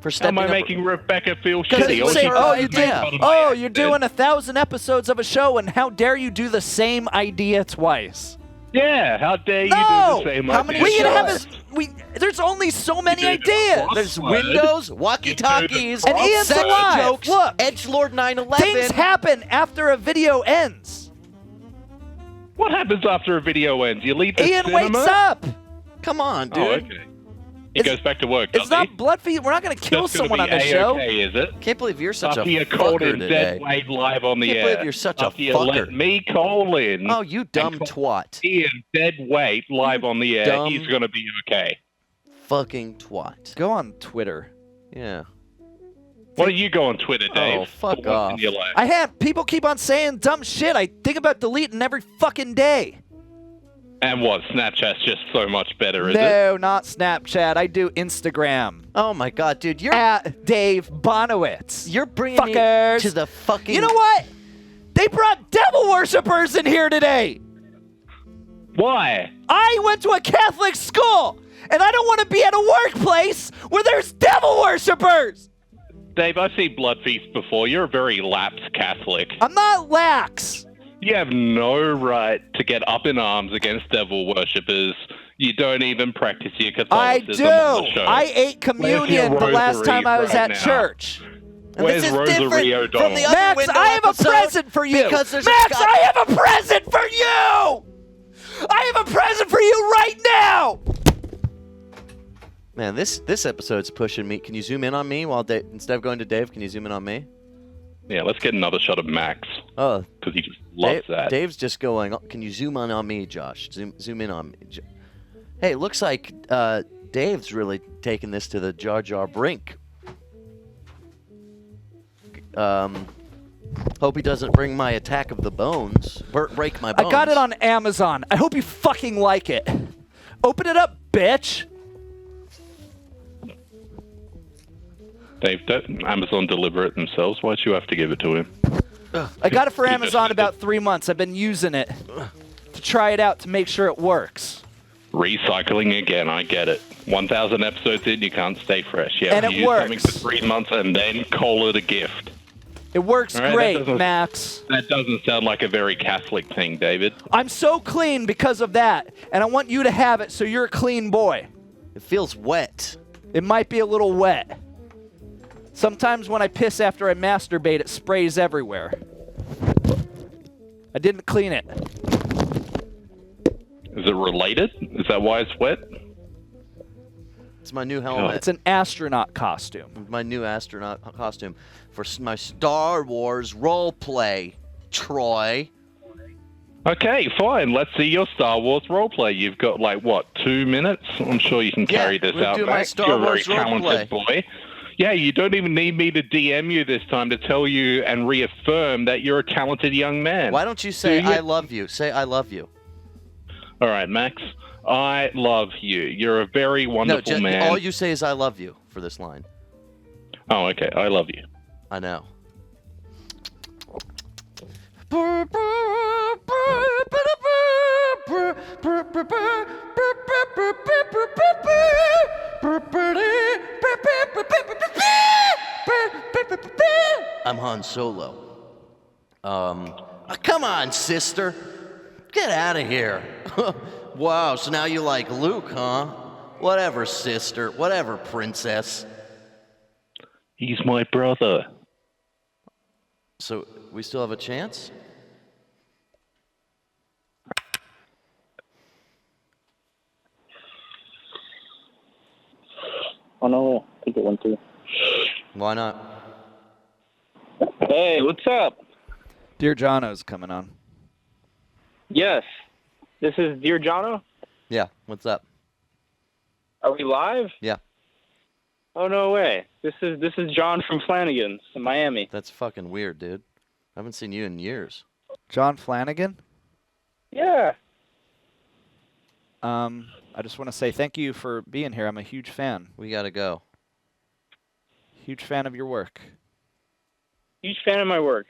Speaker 1: for
Speaker 5: How
Speaker 1: stepping
Speaker 5: am I
Speaker 1: up.
Speaker 5: making Rebecca feel
Speaker 1: 'Cause
Speaker 5: shitty?
Speaker 1: it was
Speaker 5: All she
Speaker 1: her
Speaker 5: does
Speaker 2: you
Speaker 5: is
Speaker 1: idea.
Speaker 5: make fun of my
Speaker 2: Oh, you're
Speaker 5: accent.
Speaker 2: doing 1,000 episodes of a show, and how dare you do the same idea twice?
Speaker 5: Yeah, how dare you
Speaker 2: No!
Speaker 5: do the same
Speaker 1: How many
Speaker 5: idea?
Speaker 2: We can have
Speaker 1: shows?
Speaker 2: there's only so many
Speaker 5: You do the
Speaker 2: ideas.
Speaker 5: crossword.
Speaker 1: There's windows, walkie-talkies,
Speaker 2: And Ian's
Speaker 1: sexy
Speaker 2: alive.
Speaker 1: jokes,
Speaker 2: Look.
Speaker 1: edgelord 9/11.
Speaker 2: Things happen after a video ends.
Speaker 5: What happens after a video ends? You leave the
Speaker 2: Ian
Speaker 5: cinema?
Speaker 2: wakes up.
Speaker 1: Come on, dude.
Speaker 5: Oh, okay. He goes back to work,
Speaker 2: It's
Speaker 5: does
Speaker 2: not
Speaker 5: he?
Speaker 2: Bloodfeast. We're not going to kill
Speaker 5: That's gonna
Speaker 2: someone on
Speaker 5: be
Speaker 2: the show.
Speaker 5: A-okay, is it?
Speaker 1: Can't believe you're such
Speaker 5: After
Speaker 1: a
Speaker 5: you called
Speaker 1: fucker
Speaker 5: in
Speaker 1: today.
Speaker 5: dead weight live on the
Speaker 1: Can't
Speaker 5: air.
Speaker 1: believe you're such a
Speaker 5: After you
Speaker 1: fucker.
Speaker 5: let me call in.
Speaker 1: Oh, you dumb twat.
Speaker 5: Ian dead weight live on the air.
Speaker 1: dumb-
Speaker 5: He's going to be okay.
Speaker 1: Fucking twat.
Speaker 2: Go on Twitter.
Speaker 1: Yeah.
Speaker 5: Why don't you go on Twitter, Dave?
Speaker 1: Oh, fuck
Speaker 5: for once
Speaker 1: off.
Speaker 5: in your life?
Speaker 2: I have people keep on saying dumb shit. I think about deleting every fucking day.
Speaker 5: And what? Snapchat's just so much better, is it?
Speaker 2: No, not Snapchat. I do Instagram.
Speaker 1: Oh my god, dude, you're
Speaker 2: At Dave Bonowitz.
Speaker 1: you're bringing
Speaker 2: Fuckers.
Speaker 1: me to the fucking.
Speaker 2: You know what? They brought devil worshippers in here today.
Speaker 5: Why?
Speaker 2: I went to a Catholic school, and I don't want to be at a workplace where there's devil worshippers.
Speaker 5: Dave, I've seen Bloodfeast before. You're a very lapsed Catholic.
Speaker 2: I'm not lax.
Speaker 5: You have no right to get up in arms against devil worshippers. You don't even practice your
Speaker 2: I
Speaker 5: Catholicism on the
Speaker 2: do.
Speaker 5: show.
Speaker 2: I ate communion the last time I was
Speaker 5: right
Speaker 2: at
Speaker 5: now?
Speaker 2: church.
Speaker 1: And
Speaker 5: Where's
Speaker 1: this is
Speaker 5: Rosario
Speaker 1: different from the
Speaker 5: Dawn?
Speaker 1: other
Speaker 2: Max,
Speaker 1: window
Speaker 2: I have a
Speaker 1: episode
Speaker 2: present for you.
Speaker 1: Because there's
Speaker 2: Max,
Speaker 1: a Scott-
Speaker 2: I have a present for you. I have a present for you right now.
Speaker 1: Man, this episode's pushing me. Can you zoom in on me while instead of going to Dave? Can you zoom in on me?
Speaker 5: Yeah, let's get another shot of Max.
Speaker 1: Oh,
Speaker 5: Because he just loves that.
Speaker 1: Dave's just going. Can you zoom on me, Josh? Zoom in on me. Hey, it looks like Dave's really taking this to the Jar Jar brink. Hope he doesn't bring my attack of the bones. Break my bones.
Speaker 2: I got it on Amazon. I hope you fucking like it. Open it up, bitch.
Speaker 5: Dave, don't Amazon deliver it themselves? Why'd you have to give it to him?
Speaker 2: I got it for Amazon about 3 months. I've been using it to try it out to make sure it works.
Speaker 5: Recycling again, I get it. 1,000 episodes in, you can't stay fresh. You have
Speaker 2: And
Speaker 5: to
Speaker 2: it
Speaker 5: use something
Speaker 2: works.
Speaker 5: for 3 months and then call it a gift.
Speaker 2: It works
Speaker 5: All right, that
Speaker 2: great,
Speaker 5: doesn't-
Speaker 2: Max.
Speaker 5: That doesn't sound like a very Catholic thing, David.
Speaker 2: I'm so clean because of that, and I want you to have it so you're a clean boy.
Speaker 1: It feels wet.
Speaker 2: It might be a little wet. Sometimes when I piss after I masturbate, it sprays everywhere. I didn't clean it.
Speaker 5: Is it related? Is that why it's wet?
Speaker 1: It's my new helmet.
Speaker 2: It's an astronaut costume.
Speaker 1: My new astronaut costume for my Star Wars role play, Troy.
Speaker 5: Okay, fine. Let's see your Star Wars roleplay. You've got, like, what, 2 minutes? I'm sure you can carry this
Speaker 1: we'll
Speaker 5: out,
Speaker 1: do my
Speaker 5: Max.
Speaker 1: Star
Speaker 5: You're a very
Speaker 1: Wars
Speaker 5: talented boy. Yeah, you don't even need me to DM you this time to tell you and reaffirm that you're a talented young man.
Speaker 1: Why don't you say I love you? Say I love you.
Speaker 5: All right, Max. I love you. You're a very wonderful man.
Speaker 1: All you say is I love you for this line.
Speaker 5: Oh, okay. I love you.
Speaker 1: I know. I'm Han Solo. Come on, sister. Get out of here. Wow, so now you like Luke, huh? Whatever, sister. Whatever, princess.
Speaker 5: He's my brother.
Speaker 1: So, we still have a chance?
Speaker 6: Oh no, I think it went through.
Speaker 1: Why not?
Speaker 6: Hey, what's up?
Speaker 2: Dear Jono's coming on.
Speaker 6: Yes, this is Dear Jono.
Speaker 1: Yeah, what's up?
Speaker 6: Are we live?
Speaker 1: Yeah.
Speaker 6: Oh no way! This is John from Flanagan's in Miami.
Speaker 1: That's fucking weird, dude. I haven't seen you in years.
Speaker 2: John Flanagan?
Speaker 6: Yeah.
Speaker 2: I just want to say thank you for being here. I'm a huge fan.
Speaker 1: We gotta go.
Speaker 2: Huge fan of your work.
Speaker 6: Huge fan of my work.